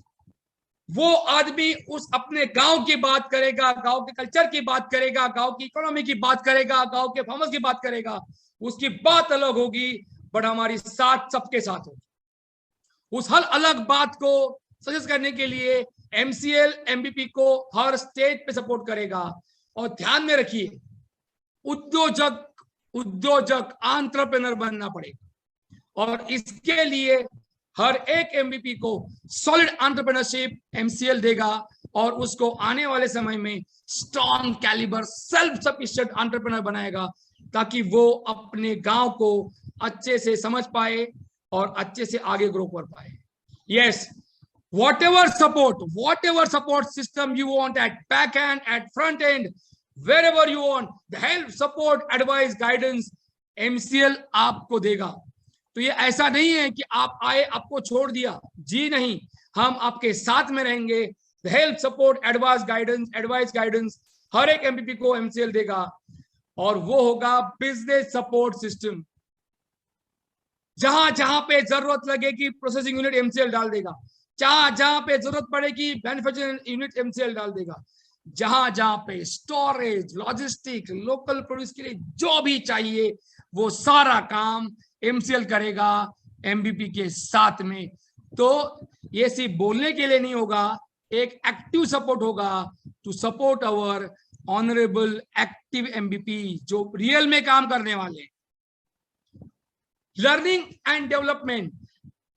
वो आदमी उस अपने गांव की बात करेगा, गांव के कल्चर की बात करेगा, गांव की इकोनॉमी की बात करेगा, गांव के फार्मर्स की बात करेगा, उसकी बात अलग होगी, बट हमारी साथ सबके साथ होगी। उस हर अलग बात को सजेस्ट करने के लिए एमसीएल एमबीपी को हर स्टेज पे सपोर्ट करेगा। और ध्यान में रखिए, उद्योजक एंटरप्रेन्योर बनना पड़ेगा और इसके लिए हर एक एमबीपी को सॉलिड एंटरप्रेन्योरशिप एमसीएल देगा और उसको आने वाले समय में strong calibre self sufficient entrepreneur बनाएगा, ताकि वो अपने गांव को अच्छे से समझ पाए और अच्छे से आगे ग्रो कर पाए। Yes, whatever support system you want at back end, at front end, wherever you want, the help, support, advice, guidance MCL आपको देगा। तो ये ऐसा नहीं है कि आप आए आपको छोड़ दिया, जी नहीं, हम आपके साथ में रहेंगे। the help, support, advice, guidance हर एक एमपीपी को MCL देगा और वो होगा बिजनेस सपोर्ट सिस्टम। जहां जहां पे जरूरत लगेगी प्रोसेसिंग यूनिट MCL डाल देगा, जहां जहां पे जरूरत पड़ेगी मैन्युफैक्चरिंग यूनिट MCL डाल देगा, जहां जहां पे स्टोरेज, लॉजिस्टिक, लोकल प्रोड्यूस के लिए जो भी चाहिए वो सारा काम MCL करेगा एमबीपी के साथ में। तो ये सिर्फ बोलने के लिए नहीं होगा, एक एक्टिव सपोर्ट होगा to support our honourable active MBP जो रियल में काम करने वाले। लर्निंग एंड डेवलपमेंट,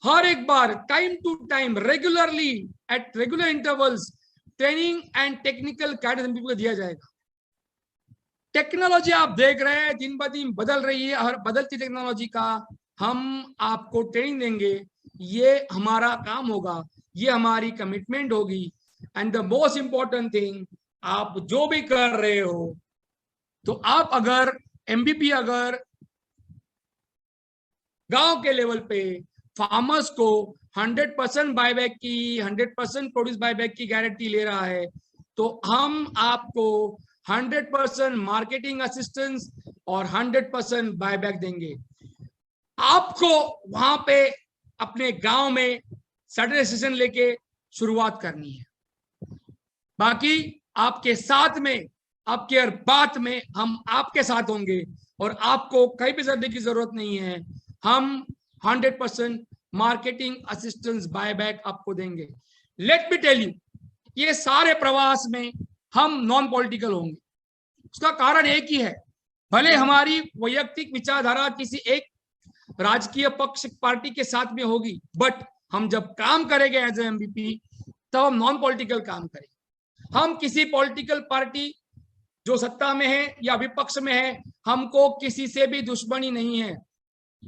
हर एक बार time to time regularly at regular intervals training and technical guidance MBP को दिया जाएगा। टेक्नोलॉजी आप देख रहे हैं दिन ब दिन बदल रही है, हर बदलती टेक्नोलॉजी का हम आपको ट्रेनिंग देंगे, ये हमारा काम होगा, ये हमारी कमिटमेंट होगी। And the most important thing, आप जो भी कर रहे हो, तो आप अगर एमबीपी अगर गांव के लेवल पे फार्मर्स को 100% बायबैक की, 100% प्रोड्यूस बायबैक की गारंटी ले रहा है, तो हम आपको 100% मार्केटिंग असिस्टेंस और 100% बायबैक देंगे। आपको वहां पे अपने गांव में सैटरडे सेशन लेके शुरुआत करनी है। बाकी आपके साथ में, आपके हर बात में हम आपके साथ होंगे और आपको कहीं भी करने की जरूरत नहीं है। हम 100% मार्केटिंग असिस्टेंस बायबैक आपको देंगे। लेट मी टेल यू, ये सारे प्रवास में हम नॉन पॉलिटिकल होंगे। उसका कारण एक ही है, भले हमारी वैयक्तिक विचारधारा किसी एक राजकीय पक्ष पार्टी के साथ में होगी, बट हम जब काम करेंगे एज ए एमबीपी तब हम नॉन पॉलिटिकल काम करेंगे। हम किसी पॉलिटिकल पार्टी जो सत्ता में है या विपक्ष में है, हमको किसी से भी दुश्मनी नहीं है।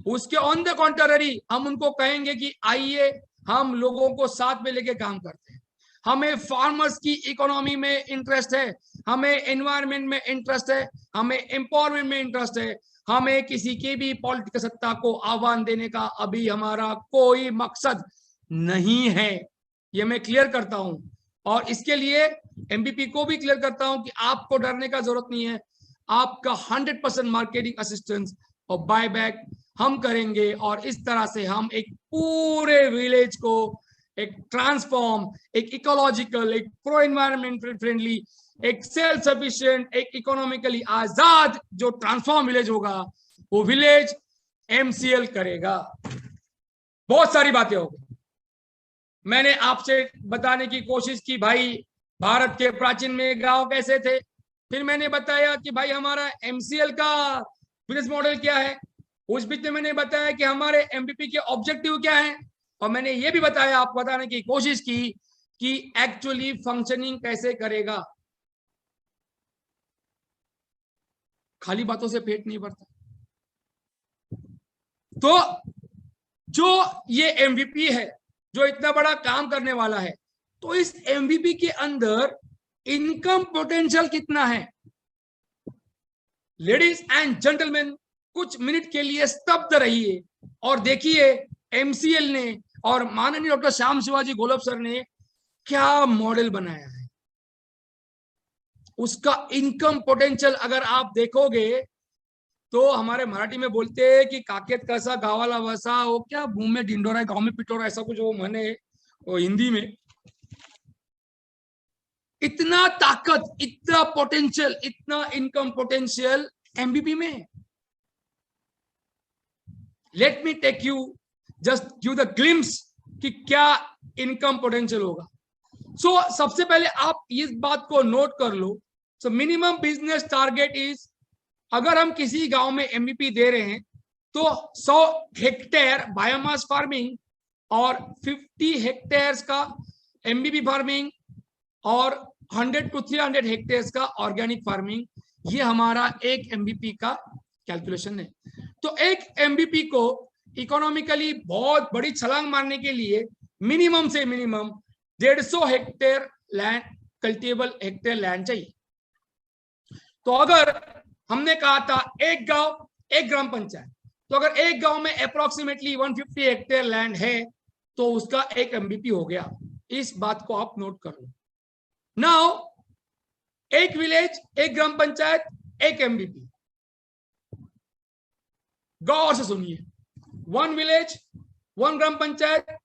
उसके ऑन द कॉन्ट्ररी हम उनको कहेंगे कि आइए हम लोगों को साथ में लेके काम करते हैं। हमें फार्मर्स की इकोनॉमी में इंटरेस्ट है, हमें एनवायरनमेंट में इंटरेस्ट है, हमें एम्पावरमेंट में इंटरेस्ट है, हमें किसी की भी पॉलिटिकल सत्ता को आह्वान देने का अभी हमारा कोई मकसद नहीं है। ये मैं क्लियर करता हूं, और इसके लिए एमबीपी को भी क्लियर करता हूं कि आपको डरने का जरूरत नहीं है। आपका 100% मार्केटिंग असिस्टेंस और बायबैक हम करेंगे, और इस तरह से हम एक पूरे विलेज को एक ट्रांसफॉर्म, एक इकोलॉजिकल, एक प्रो एनवायरमेंटल फ्रेंडली, एक सेल्फ सफिशिएंट, एक इकोनॉमिकली आजाद जो ट्रांसफॉर्म विलेज होगा, वो विलेज एमसीएल करेगा। बहुत सारी बातें हो गई। मैंने आपसे बताने की कोशिश की भाई भारत के प्राचीन में गांव कैसे थे, फिर मैंने बताया कि भाई हमारा एमसीएल का बिजनेस मॉडल क्या है, उस बीच में मैंने बताया कि हमारे एमबीपी के ऑब्जेक्टिव क्या है, और मैंने ये भी बताया, आपको बताने की कोशिश की कि एक्चुअली फंक्शनिंग कैसे करेगा। खाली बातों से पेट नहीं भरता। तो जो ये एमवीपी है, जो इतना बड़ा काम करने वाला है, तो इस एमवीपी के अंदर इनकम पोटेंशियल कितना है। लेडीज एंड जेंटलमैन, कुछ मिनट के लिए स्तब्ध रहिए और देखिए एमसीएल ने और माननीय डॉक्टर श्याम शिवाजी गोलब सर ने क्या मॉडल बनाया है। उसका इनकम पोटेंशियल अगर आप देखोगे तो हमारे मराठी में बोलते हैं कि काकेत कसा गावाला वसा, वो क्या मुंह में ढिंडोरा गांव में पिटोरा, ऐसा कुछ वो माने वो हिंदी में। इतना ताकत, इतना पोटेंशियल, इतना इनकम पोटेंशियल एमबीपी में। Let me take you just give the glimpse कि क्या इनकम पोटेंशियल होगा। सो सबसे पहले आप इस बात को नोट कर लो। So minimum business target is, अगर हम किसी गांव में एमबीपी दे रहे हैं तो 100 हेक्टेयर बायोमास फार्मिंग और 50 हेक्टेयर्स का एमबीपी फार्मिंग और 100 to 300 हेक्टेयर्स का ऑर्गेनिक फार्मिंग, ये हमारा एक एमबीपी का कैलकुलेशन है। तो एक एमबीपी को इकोनॉमिकली बहुत बड़ी छलांग मारने के लिए मिनिमम से minimum 150 hectare land, cultivable hectare land चाहिए। तो अगर हमने कहा था एक गांव एक ग्राम पंचायत, तो अगर एक गांव में अप्रोक्सीमेटली 150 हेक्टेयर लैंड है तो उसका एक एमबीपी हो गया। इस बात को आप नोट कर लो। नाउ एक विलेज एक ग्राम पंचायत एक एमबीपी। गौर से सुनिए, 1 विलेज 1 ग्राम पंचायत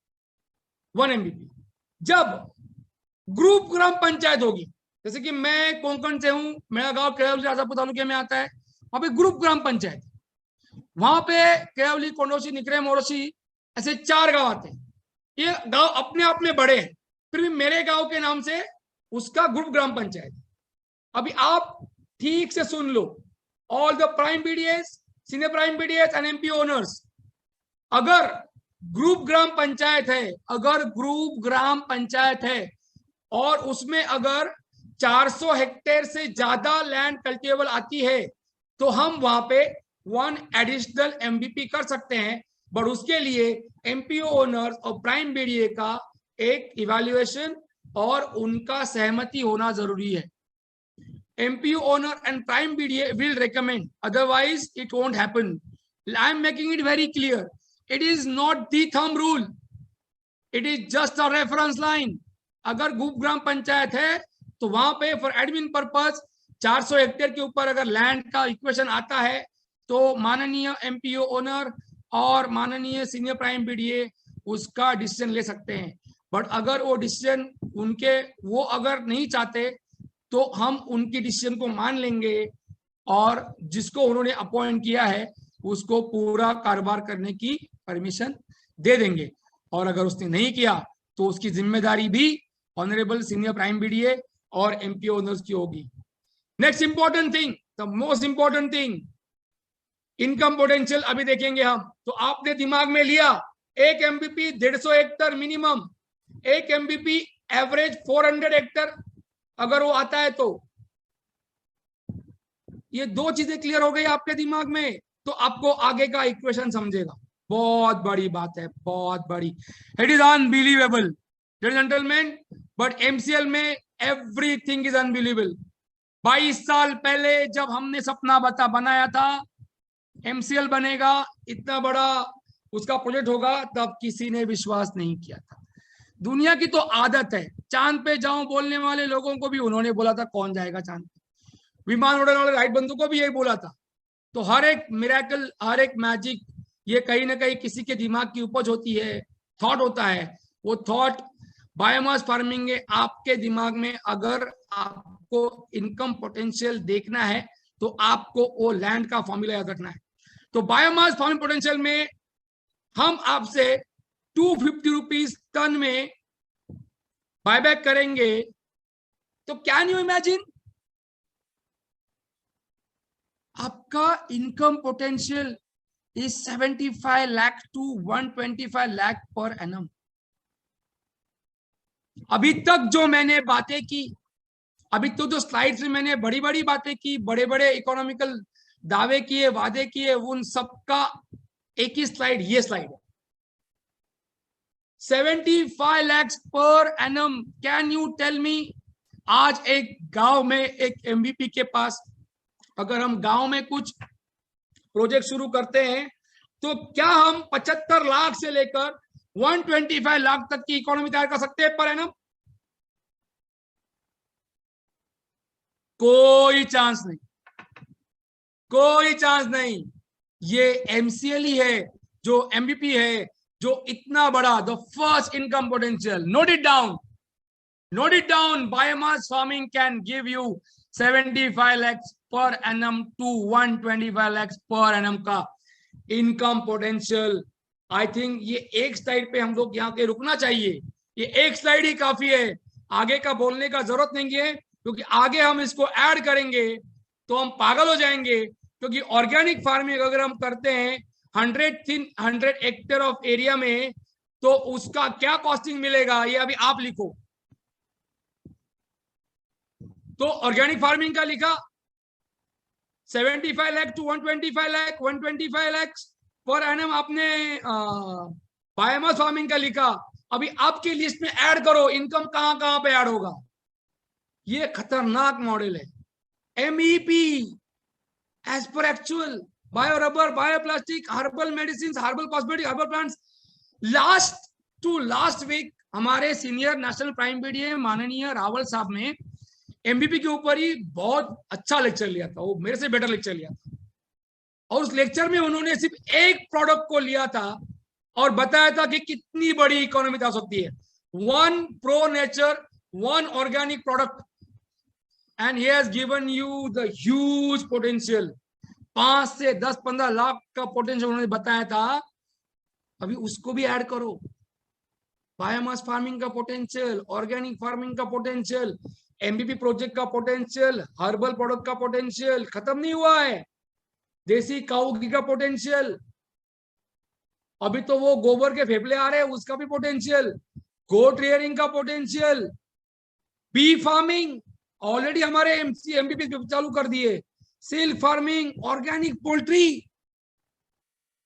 1 एमबीपी। जब ग्रुप ग्राम पंचायत होगी, जैसे कि मैं कोंकण से हूं, मेरा गांव केवली राजापुर तालुके में आता है, वहां पे ग्रुप ग्राम पंचायत, वहां पे केवली, कोंडोसी, निकरे, मोरसी, ऐसे 4 गांव आते हैं। ये गांव अपने आप में बड़े हैं, फिर भी मेरे गांव के नाम से उसका ग्रुप ग्राम पंचायत। अभी आप ठीक से सुन लो, all the prime BDS, senior prime BDS and MP owners, अगर ग्रुप ग्राम पंचायत है, अगर ग्रुप ग्राम पंचायत है और उसमें अगर 400 हेक्टेयर से ज्यादा लैंड कल्टिवेबल आती है तो हम वहां पे 1 एडिशनल एमबीपी कर सकते हैं, बट उसके लिए एमपीओ ओनर्स और प्राइम बीडीए का एक इवैल्यूएशन और उनका सहमति होना जरूरी है। MPO owner and prime BDA will recommend, otherwise it won't happen. I am making it very clear, it is not the thumb rule, it is just a reference line. अगर ग्रुप ग्राम पंचायत है तो वहां पे फॉर एडमिन पर्पस 400 हेक्टेयर के ऊपर अगर लैंड का इक्वेशन आता है तो माननीय एमपीओ ओनर और माननीय सीनियर प्राइम बीडीए उसका डिसीजन ले सकते हैं। बट अगर वो डिसीजन उनके, वो अगर नहीं चाहते तो हम उनकी डिसीजन को मान लेंगे और जिसको उन्होंने अपॉइंट किया है उसको पूरा कारोबार करने की परमिशन दे देंगे। और अगर उसने नहीं किया तो उसकी जिम्मेदारी भी ऑनरेबल सीनियर प्राइम बीडीए और एमपीओ ओनर्स की होगी। Next important thing, the most important thing, income potential अभी देखेंगे हम। तो आपने दिमाग में लिया एक एमबीपी 150 हेक्टेयर मिनिमम, एक एमबीपी एवरेज 400 हेक्टेयर अगर वो आता है तो ये 2 चीजें क्लियर हो गई आपके दिमाग में, तो आपको आगे का इक्वेशन समझेगा। बहुत बड़ी बात है, बहुत बड़ी। It is unbelievable gentleman, but MCL में एवरीथिंग इज अनबिलीवेबल। 22 साल पहले जब हमने सपना बनाया था एमसीएल बनेगा, इतना बड़ा उसका प्रोजेक्ट होगा, तब किसी ने विश्वास नहीं किया था। दुनिया की तो आदत है, चांद पे जाऊं बोलने वाले लोगों को भी उन्होंने बोला था कौन जाएगा चांद पे, विमान उड़ाने वाले राइट बंधु को भी यही बोला था। तो हर एक मिरेकल, हर एक मैजिक, ये कहीं ना कहीं किसी के दिमाग की उपज होती है, थॉट होता है। वो थॉट बायोमास फार्मिंग है आपके दिमाग में। अगर आपको इनकम पोटेंशियल देखना है तो आपको वो लैंड का फॉर्मूला याद रखना है। तो बायोमास फार्मिंग पोटेंशियल में हम आपसे 250 रुपीज टन में बायबैक करेंगे, तो कैन यू इमेजिन आपका income potential is 75 lakh to 125 lakh per annum. अभी तक जो मैंने बातें की, अभी तो जो स्लाइड्स में मैंने बड़ी बड़ी बातें की, बड़े बड़े इकोनॉमिकल दावे किए, वादे किए, उन सबका एक ही स्लाइड, ये स्लाइड है। 75 lakh per annum. Can you tell me, आज एक गांव में एक एमबीपी के पास अगर हम गांव में कुछ प्रोजेक्ट शुरू करते हैं तो क्या हम 75 लाख से लेकर 125 लाख तक की इकोनॉमी तैयार कर सकते हैं पर एनम? कोई चांस नहीं, कोई चांस नहीं। ये एमसीएल ही है जो एमबीपी है, जो इतना बड़ा, the first income potential. Note it down, note it down. Biomass farming can give you 75 lakhs per annum to 125 lakhs per annum का इनकम पोटेंशियल। आई थिंक ये एक स्लाइड पे हम लोग यहाँ के रुकना चाहिए। ये एक स्लाइड ही काफी है, आगे का बोलने का जरूरत नहीं है, क्योंकि आगे हम इसको ऐड करेंगे तो हम पागल हो जाएंगे। क्योंकि ऑर्गेनिक फार्मिंग अगर हम करते हैं 100 हेक्टेयर ऑफ एरिया में, तो उसका क्या कॉस्टिंग मिलेगा ये अभी आप लिखो। तो ऑर्गेनिक फार्मिंग का लिखा 75 lakh to 125 lakh, 125 lakh per annum आपने बायोमास फार्मिंग का लिखा। अभी आपकी लिस्ट में ऐड करो इनकम कहां कहां पे ऐड होगा। ये खतरनाक मॉडल है। MEP as per actual, bio rubber, bio plastic, herbal medicine, herbal cosmetic, herbal plants. Last to last week हमारे सीनियर नेशनल प्राइम बीडीए माननीय रावल साहब ने एमबीपी के ऊपर ही बहुत अच्छा लेक्चर लिया था, वो मेरे से बेटर लेक्चर लिया था। और उस लेक्चर में उन्होंने सिर्फ एक प्रोडक्ट को लिया था और बताया था कि कितनी बड़ी इकोनॉमी आ सकती है। One pro nature, one organic product, and he has given you the huge potential. 5 से 10-15 लाख का पोटेंशियल उन्होंने बताया था। अभी उसको भी ऐड करो, बायोमास फार्मिंग का पोटेंशियल, ऑर्गेनिक फार्मिंग का पोटेंशियल, एमबीपी प्रोजेक्ट का पोटेंशियल, हर्बल प्रोडक्ट का पोटेंशियल खत्म नहीं हुआ है, देसी काऊ घी का पोटेंशियल, अभी तो वो गोबर के फेफड़े आ रहे हैं उसका भी पोटेंशियल, गोट रियरिंग का पोटेंशियल, बी फार्मिंग ऑलरेडी हमारे एमबीपी चालू कर दिए, सिल्क फार्मिंग, ऑर्गेनिक पोल्ट्री।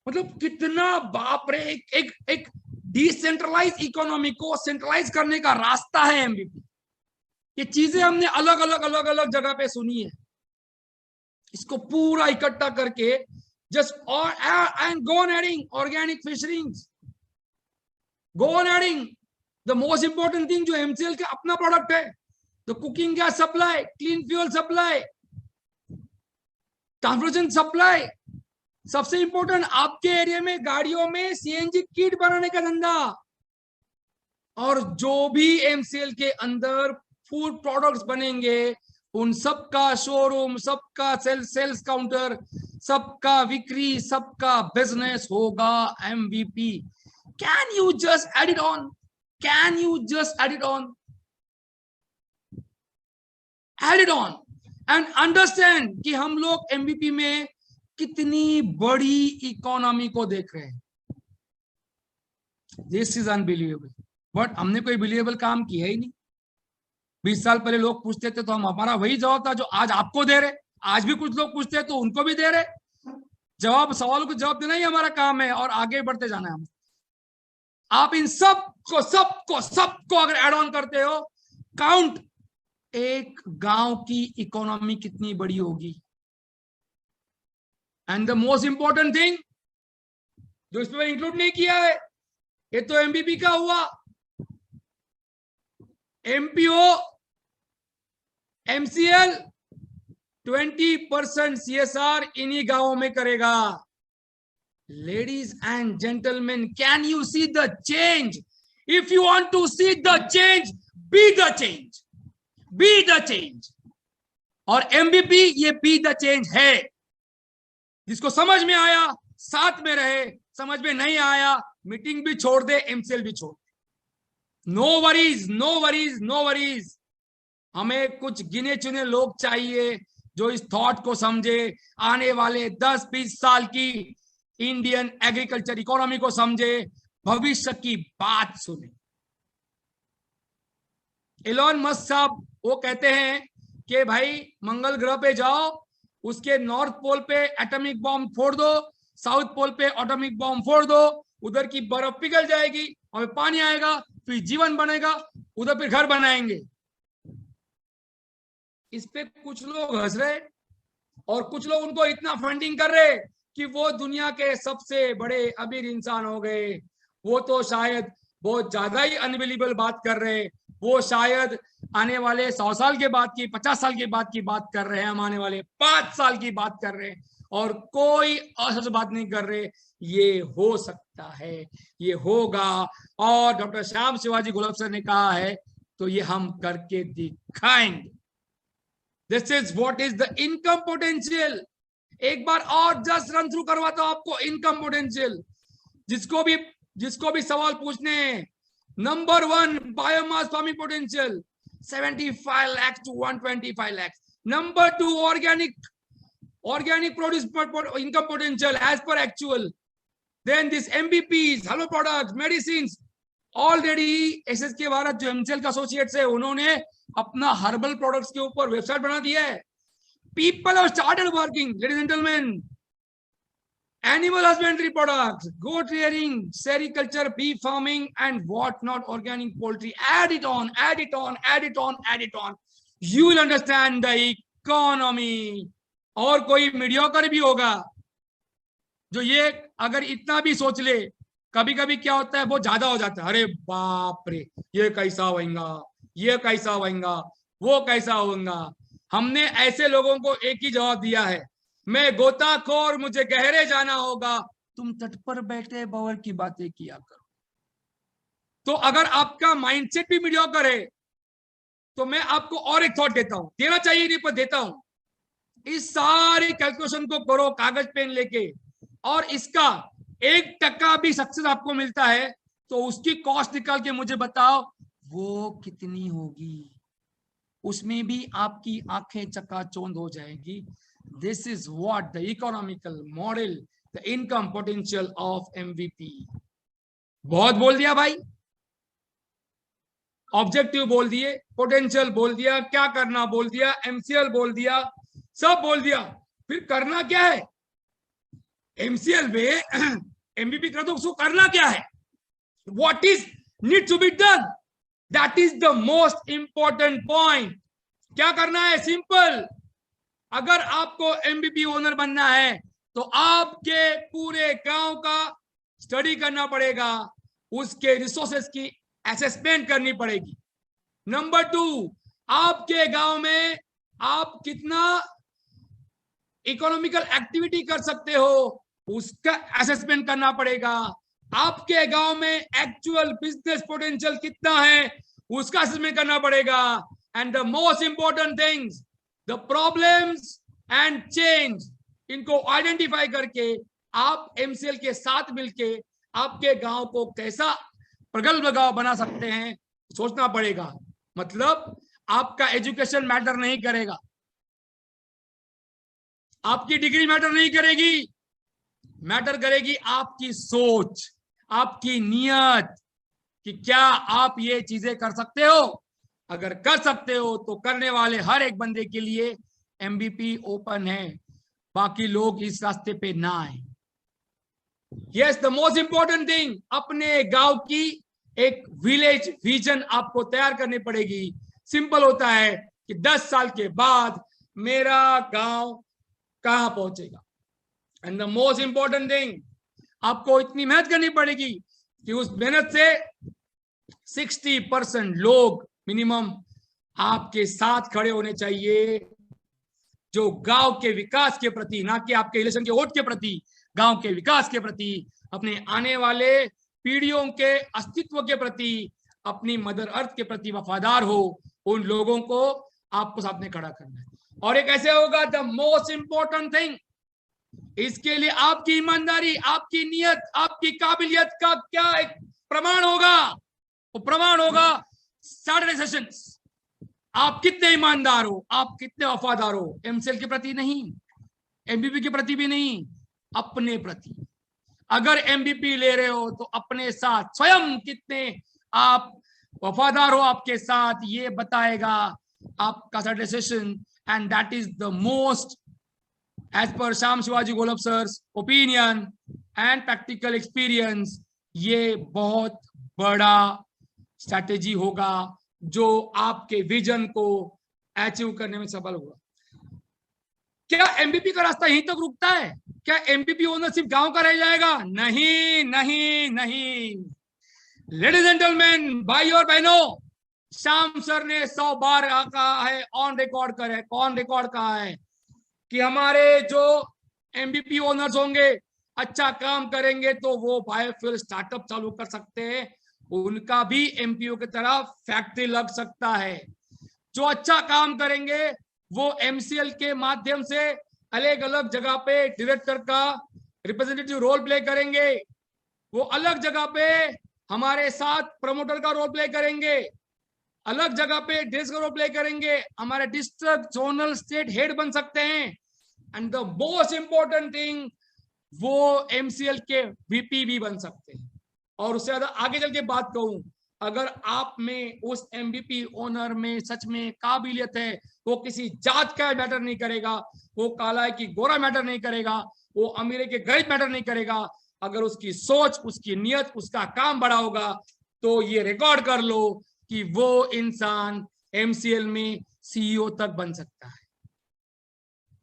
मतलब कितना बाप रे, एक डिसेंट्रलाइज इकोनॉमी को सेंट्रलाइज करने का रास्ता है एमबीपी। ये चीजें हमने अलग अलग जगह पे सुनी है, इसको पूरा इकट्ठा करके just and go on adding organic fisheries, go on adding the most important thing जो एमसीएल का अपना प्रोडक्ट है, the cooking gas supply, clean fuel supply, transportation supply. सबसे इंपॉर्टेंट आपके एरिया में गाड़ियों में सीएनजी किट बनाने का धंधा, और जो भी एमसीएल के अंदर फूड प्रोडक्ट्स बनेंगे उन सबका शोरूम, सबका सेल्स काउंटर, सबका बिक्री, सबका बिजनेस होगा MVP. Can you just add it on, can you just add it on, add it on and understand कि हम लोग एमबीपी में कितनी बड़ी इकोनॉमी को देख रहे हैं। दिस इज अनबिलीवेबल, बट हमने कोई बिलीवेबल काम किया ही नहीं। 20 साल पहले लोग पूछते थे तो हम, हमारा वही जवाब था जो आज आपको दे रहे। आज भी कुछ लोग पूछते हैं तो उनको भी दे रहे जवाब। सवालों को जवाब देना ही हमारा काम है और आगे बढ़ते जाना है हम। आप इन सबको अगर एड ऑन करते हो, काउंट, एक गांव की इकोनॉमी कितनी बड़ी होगी। And the most important thing जो इसमें मैंने इंक्लूड नहीं किया है, ये तो एमबीपी का हुआ, एमपीओ, एमसीएल 20% सीएसआर इन्हीं गांवों में करेगा। Ladies and gentlemen, can you see the change? If you want to see the change, be the change. Be the change. और एमबीपी ये बी द चेंज है। जिसको समझ में आया साथ में रहे, समझ में नहीं आया मीटिंग भी छोड़ दे, एमसीएल भी छोड़ दे। No worries, no worries, no worries. हमें कुछ गिने चुने लोग चाहिए जो इस थॉट को समझे, आने वाले 10-20 साल की इंडियन एग्रीकल्चर इकोनॉमी को समझे, भविष्य की बात सुने। एलोन मस्क साहब वो कहते हैं कि भाई मंगल ग्रह पे जाओ, उसके नॉर्थ पोल पे एटॉमिक बॉम्ब फोड़ दो, साउथ पोल पे एटॉमिक बॉम्ब फोड़ दो, उधर की बर्फ पिघल जाएगी और पानी आएगा, फिर जीवन बनेगा, उधर फिर घर बनाएंगे। इस पे कुछ लोग हंस रहे और कुछ लोग उनको इतना फंडिंग कर रहे कि वो दुनिया के सबसे बड़े अमीर इंसान हो गए। वो तो शायद बहुत ज्यादा ही अनबिलीवेबल बात कर रहे, वो शायद आने वाले 100 साल के बाद की, 50 साल के बाद की बात कर रहे हैं, हम आने वाले 5 साल की बात कर रहे हैं और कोई असच बात नहीं कर रहे। ये हो सकता है, ये होगा, और डॉक्टर श्याम शिवाजी गुलाब सर ने कहा है तो ये हम करके दिखाएंगे। This is what is the income potential. एक बार और जस्ट रन थ्रू करवाता हूं आपको इनकम पोटेंशियल। जिसको भी सवाल पूछने हैं, number 1 biomass farming potential 75 lakh to 125 lakh. Number 2 organic produce income potential as per actual. Then this MVPs, hello products, medicines. Already SSK Bharat जो एमसीएल का एसोसिएट्स है, उन्होंने अपना हर्बल प्रोडक्ट्स के ऊपर वेबसाइट बना दिया है। People have started working, ladies and gentlemen. Animal husbandry products, goat rearing, sericulture, beef farming, and what not, organic poultry. Add it on, add it on, add it on, add it on. You will understand the economy. और कोई मीडियोकर भी होगा जो ये अगर इतना भी सोच ले, कभी कभी क्या होता है वो ज्यादा हो जाता है। अरे बाप रे, ये कैसा होगा, ये कैसा होगा, वो कैसा होगा। हमने ऐसे लोगों को एक ही जवाब दिया है, मैं गोताखोर, मुझे गहरे जाना होगा, तुम तट पर बैठे बवर की बातें किया करो। तो अगर आपका माइंडसेट भी मीडियोकर है तो मैं आपको और एक थॉट देता हूं, देना चाहिए नहीं पर देता हूं। इस सारे कैलकुलेशन को करो कागज पेन लेके, और इसका 1% भी सक्सेस आपको मिलता है तो उसकी कॉस्ट निकाल के मुझे बताओ वो कितनी होगी। उसमें भी आपकी आंखें चकाचौंध हो जाएंगी। This is what the economical model, the income potential of MVP. बहुत बोल दिया भाई, ऑब्जेक्टिव बोल दिए, पोटेंशियल बोल दिया, क्या करना बोल दिया, एमसीएल बोल दिया, सब बोल दिया। फिर करना क्या है? एमसीएल में एमवीपी कर दो, उसको करना क्या है? What is need to be done? That is the most important point. क्या करना है? सिंपल। अगर आपको एमवीपी ओनर बनना है तो आपके पूरे गांव का स्टडी करना पड़ेगा, उसके रिसोर्सेस की असेसमेंट करनी पड़ेगी। नंबर 2, आपके गांव में आप कितना इकोनॉमिकल एक्टिविटी कर सकते हो उसका असेसमेंट करना पड़ेगा। आपके गांव में एक्चुअल बिजनेस पोटेंशियल कितना है उसका असेसमेंट करना पड़ेगा। And the most important things, the problems and change, इनको आइडेंटिफाई करके आप एमसीएल के साथ मिलके आपके गांव को कैसा प्रगल्भ गांव बना सकते हैं सोचना पड़ेगा। मतलब आपका एजुकेशन मैटर नहीं करेगा, आपकी डिग्री मैटर नहीं करेगी, मैटर करेगी आपकी सोच, आपकी नियत कि क्या आप ये चीजें कर सकते हो। अगर कर सकते हो तो करने वाले हर एक बंदे के लिए एमवीपी ओपन है, बाकी लोग इस रास्ते पे ना आए। Yes, the most important thing, अपने गांव की एक विलेज विजन आपको तैयार करनी पड़ेगी। सिंपल होता है कि 10 साल के बाद मेरा गांव कहां पहुंचेगा। And the most important thing, आपको इतनी मेहनत करनी पड़ेगी कि उस मेहनत से 60% लोग मिनिमम आपके साथ खड़े होने चाहिए, जो गांव के विकास के प्रति, ना कि आपके इलेक्शन के वोट के प्रति, गांव के विकास के प्रति, अपने आने वाले पीढ़ियों के अस्तित्व के प्रति, अपनी मदर अर्थ के प्रति वफादार हो। उन लोगों को आपको सामने खड़ा करना है। और एक ऐसे होगा, द मोस्ट इंपॉर्टेंट थिंग, इसके लिए आपकी ईमानदारी, आपकी नियत, आपकी काबिलियत का क्या एक प्रमाण होगा? वो प्रमाण होगा सैटरडे सेशंस। आप कितने ईमानदार हो, आप कितने वफादार हो, एमसीएल के प्रति नहीं, एमबीपी के प्रति भी नहीं, अपने प्रति। अगर एमबीपी ले रहे हो तो अपने साथ स्वयं कितने आप वफादार हो आपके साथ, ये बताएगा आपका Saturday session. And that is the most, as per Shyam Shivaji गोलब sir's opinion and practical experience, ये बहुत बड़ा स्ट्रैटेजी होगा जो आपके विजन को अचीव करने में सफल होगा। क्या एमबीपी का रास्ता यहीं तक रुकता है? क्या एमबीपी ओनर सिर्फ गांव का रह जाएगा? नहीं नहीं नहीं। लेडीज एंड जेंटलमैन, भाई और बहनों, श्याम सर ने 100 बार कहा है, ऑन रिकॉर्ड कहा है कि हमारे जो एमबीपी ओनर्स होंगे, अच्छा काम करेंगे तो वो बायोफ्यूल स्टार्टअप चालू कर सकते हैं, उनका भी एमपीओ की तरह फैक्ट्री लग सकता है। जो अच्छा काम करेंगे वो एमसीएल के माध्यम से अलग अलग जगह पे डायरेक्टर का रिप्रेजेंटेटिव रोल प्ले करेंगे, वो अलग जगह पे हमारे साथ प्रमोटर का रोल प्ले करेंगे, अलग जगह पे डेस्क का रोल प्ले करेंगे, हमारे डिस्ट्रिक्ट जोनल स्टेट हेड बन सकते हैं। And the most important thing, वो एमसीएल के वीपी भी बन सकते हैं। और उससे ज्यादा आगे चल के बात कहूं, अगर आप में उस एमबीपी ओनर में सच में काबिलियत है, वो किसी जात का मैटर नहीं करेगा, वो काला है कि गोरा मैटर नहीं करेगा, वो अमीर है कि गरीब मैटर नहीं करेगा, अगर उसकी सोच, उसकी नियत, उसका काम बड़ा होगा, तो ये रिकॉर्ड कर लो कि वो इंसान एमसीएल में सीईओ तक बन सकता है।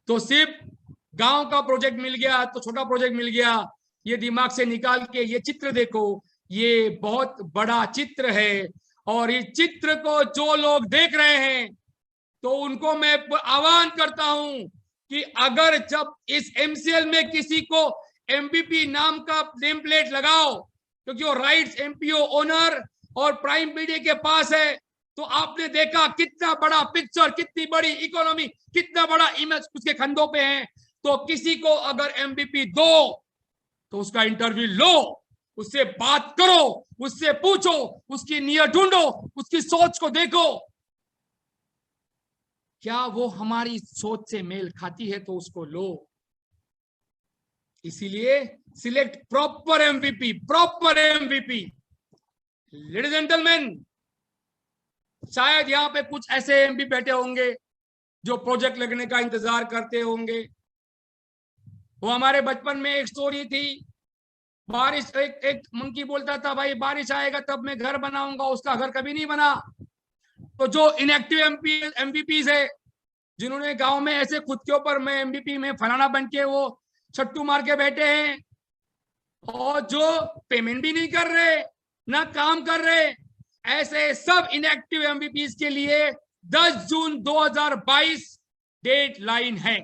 तो सिर्फ गांव का प्रोजेक्ट मिल गया तो छोटा प्रोजेक्ट मिल गया, ये दिमाग से निकाल के ये चित्र देखो, ये बहुत बड़ा चित्र है। और इस चित्र को जो लोग देख रहे हैं, तो उनको मैं आह्वान करता हूं कि अगर जब इस एमसीएल में किसी को एमबीपी नाम का नेम प्लेट लगाओ, क्योंकि वो राइट्स एमपीओ ओनर और प्राइम मीडिया के पास है, तो आपने देखा कितना बड़ा पिक्चर, कितनी बड़ी इकोनॉमी, कितना बड़ा इमेज उसके कंधों पे है। तो किसी को अगर एमबीपी दो तो उसका इंटरव्यू लो, उससे बात करो, उससे पूछो, उसकी नियत ढूंढो, उसकी सोच को देखो, क्या वो हमारी सोच से मेल खाती है, तो उसको लो। इसीलिए select proper MVP, proper MVP. Ladies and gentleman, शायद यहाँ पे कुछ ऐसे एमपी बैठे होंगे जो प्रोजेक्ट लगने का इंतजार करते होंगे। वो हमारे बचपन में एक स्टोरी थी, बारिश, एक मंकी बोलता था, भाई बारिश आएगा तब मैं घर बनाऊंगा, उसका घर कभी नहीं बना। तो जो इनएक्टिव एमवीपीज है, जिन्होंने गांव में ऐसे खुद के ऊपर मैं एमवीपी में फलाना बन के वो छट्टू मार के बैठे हैं, और जो पेमेंट भी नहीं कर रहे, ना काम कर रहे, ऐसे सब इनएक्टिव एमवीपीज के लिए 10 जून 2022 डेडलाइन है।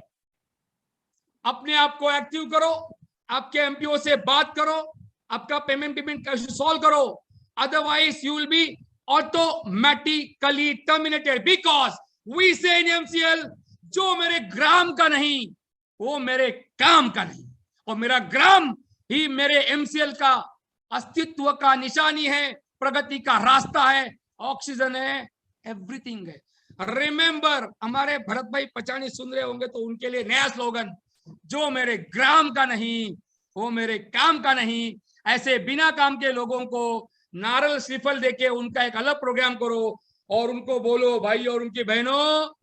अपने आप को एक्टिव करो, आपके एमपीओ से बात करो, आपका पेमेंट सॉल्व करो, otherwise you will be automatically terminated, because we say in MCL, जो मेरे ग्राम का नहीं वो मेरे काम का नहीं, और मेरा ग्राम ही मेरे एमसीएल का अस्तित्व का निशानी है, प्रगति का रास्ता है, ऑक्सीजन है, एवरीथिंग है। रिमेंबर, हमारे भरत भाई पचानी सुन रहे होंगे तो उनके लिए नया स्लोगन, जो मेरे ग्राम का नहीं वो मेरे काम का नहीं। ऐसे बिना काम के लोगों को नारल श्रीफल देके उनका एक अलग प्रोग्राम करो, और उनको बोलो, भाई और उनकी बहनों,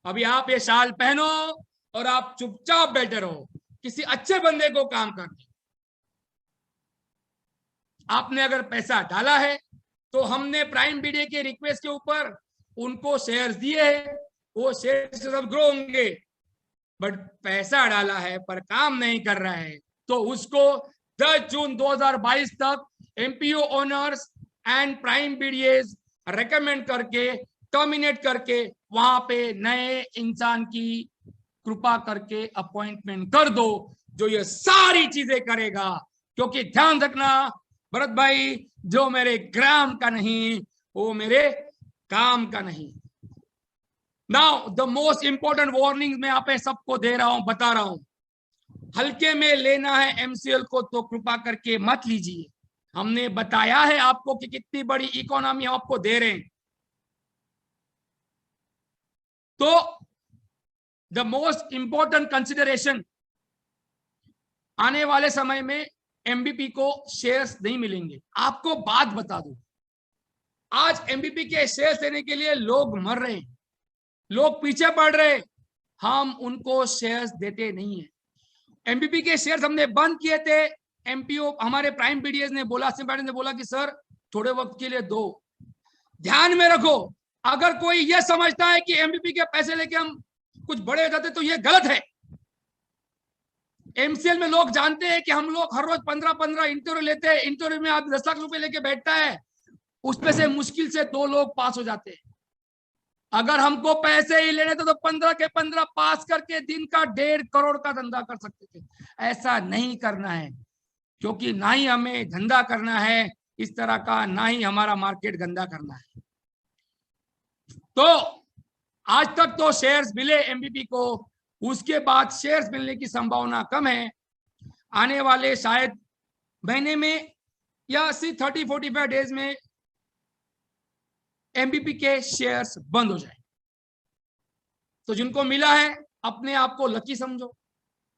अभी आप ये शाल पहनो और आप चुपचाप बैठे रहो, किसी अच्छे बंदे को काम करने, आपने अगर पैसा डाला है तो हमने प्राइम बीडीए के रिक्वेस्ट के ऊपर उनको शेयर्स दिए हैं, वो शेयर्स सब ग्रो होंगे। बट पैसा डाला है पर काम नहीं कर रहा है तो उसको 10 जून 2022 तक MPO owners and prime BDS recommend करके टर्मिनेट करके वहां पे नए इंसान की कृपा करके अपॉइंटमेंट कर दो जो ये सारी चीजें करेगा। क्योंकि ध्यान रखना भरत भाई, जो मेरे ग्राम का नहीं वो मेरे काम का नहीं। Now the most important warning मैं आप सबको दे रहा हूं, बता रहा हूं, हल्के में लेना है एमसीएल को तो कृपा करके मत लीजिए। हमने बताया है आपको कि कितनी बड़ी इकोनॉमी आपको दे रहे हैं। तो द मोस्ट इंपॉर्टेंट कंसिडरेशन, आने वाले समय में एमबीपी को शेयर्स नहीं मिलेंगे। आपको बात बता दूं, आज एमबीपी के शेयर्स लेने के लिए लोग मर रहे हैं, लोग पीछे पड़ रहे हैं, हम उनको शेयर्स देते नहीं है। एमबीपी के शेयर्स हमने बंद किए थे। एमपीओ हमारे प्राइम बीडीएस ने बोला, सिम्बाडी ने बोला कि सर थोड़े वक्त के लिए दो। ध्यान में रखो, अगर कोई यह समझता है कि एमबीपी के पैसे लेके हम कुछ बड़े हो जाते तो यह गलत है। एमसीएल में लोग जानते हैं कि हम लोग हर रोज 15-15 इंटरव्यू लेते हैं। इंटरव्यू में आप 10 लाख रुपए लेके बैठता है, उसमें से मुश्किल से 2 लोग पास हो जाते हैं। अगर हमको पैसे ही लेने थे तो 15 के 15 पास करके दिन का 1.5 करोड़ का धंधा कर सकते थे। ऐसा नहीं करना है, क्योंकि ना ही हमें धंधा करना है इस तरह का, ना ही हमारा मार्केट गंदा करना है। तो आज तक तो शेयर्स मिले एमबीपी को, उसके बाद शेयर्स मिलने की संभावना कम है। आने वाले शायद महीने में या 30-45 डेज में एमबीपी के शेयर्स बंद हो जाए। तो जिनको मिला है अपने आप को लकी समझो,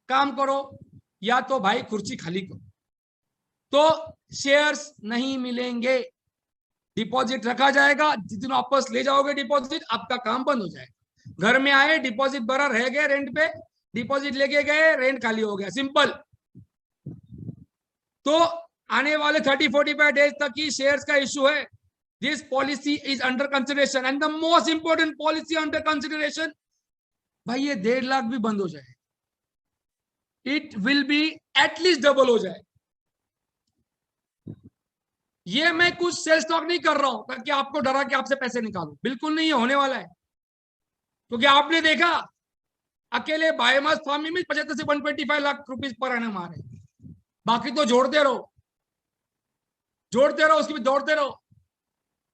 काम करो, या तो भाई कुर्सी खाली करो। तो शेयर्स नहीं मिलेंगे, डिपॉजिट रखा जाएगा। जिस दिन वापस ले जाओगे डिपॉजिट, आपका काम बंद हो जाएगा। घर में आए, डिपॉजिट भरा, रह गए रेंट पे, डिपॉजिट लेके गए, रेंट खाली हो गया, सिंपल। तो आने वाले 30-45 डेज तक ही शेयर्स का इशू है। This policy is under consideration and the most important policy under consideration, भाई ये 1.5 लाख भी बंद हो जाए, it will be at least double हो जाए। ये मैं कुछ सेल स्टॉक नहीं कर रहा हूं ताकि आपको डरा के आपसे पैसे निकालूं, बिल्कुल नहीं, ये होने वाला है। क्योंकि आपने देखा अकेले बायोमास फार्मिंग में 75 से 125 लाख रुपीस पर एनम आ रहे, बाकी तो जोड़ते रहो, उसकी भी दौड़ते रहो।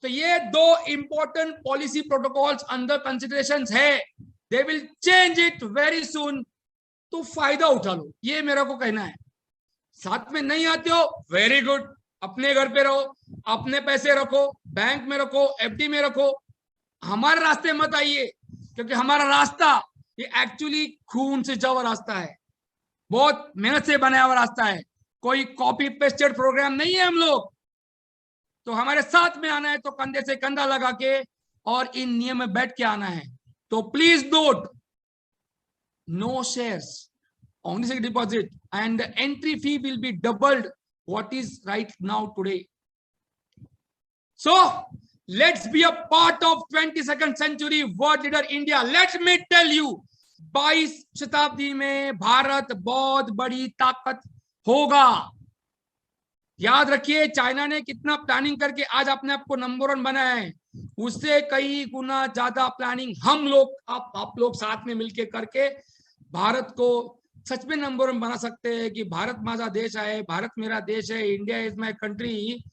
तो ये 2 important policy protocols under consideration है, they will change it very soon. तो फायदा उठा लो, ये मेरा को कहना है। साथ में नहीं आते हो, वेरी गुड, अपने घर पे रहो, अपने पैसे रखो, बैंक में रखो, एफडी में रखो, हमारे रास्ते मत आइए। क्योंकि हमारा रास्ता ये एक्चुअली खून से जवा रास्ता है, बहुत मेहनत से बनाया हुआ रास्ता है, कोई कॉपी पेस्टेड प्रोग्राम नहीं है हम लोग। तो हमारे साथ में आना है तो कंधे से कंधा लगा के और इन नियम में बैठ के आना है। तो please note, no shares, only say deposit, and entry fee will be doubled what is right now today. So let's be a part of 22nd century world leader India. Let me tell you, 22 शताब्दी में भारत बहुत बड़ी ताकत होगा। याद रखिए, चाइना ने कितना प्लानिंग करके आज अपने आप को नंबर 1 बनाया है, उससे कई गुना ज्यादा प्लानिंग हम लोग, आप लोग साथ में मिलके करके भारत को सच में नंबर 1 बना सकते हैं कि भारत माझा देश है, भारत मेरा देश है, इंडिया इज माय कंट्री।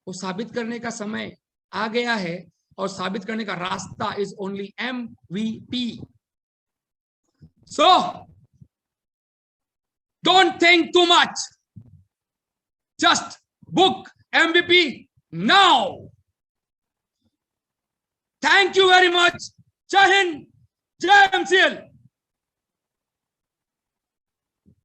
वो साबित करने का समय आ गया है और साबित करने का रास्ता is only MVP. So don't think too much, just book MVP now. Thank you very much. Jai Hind, Jai MCL.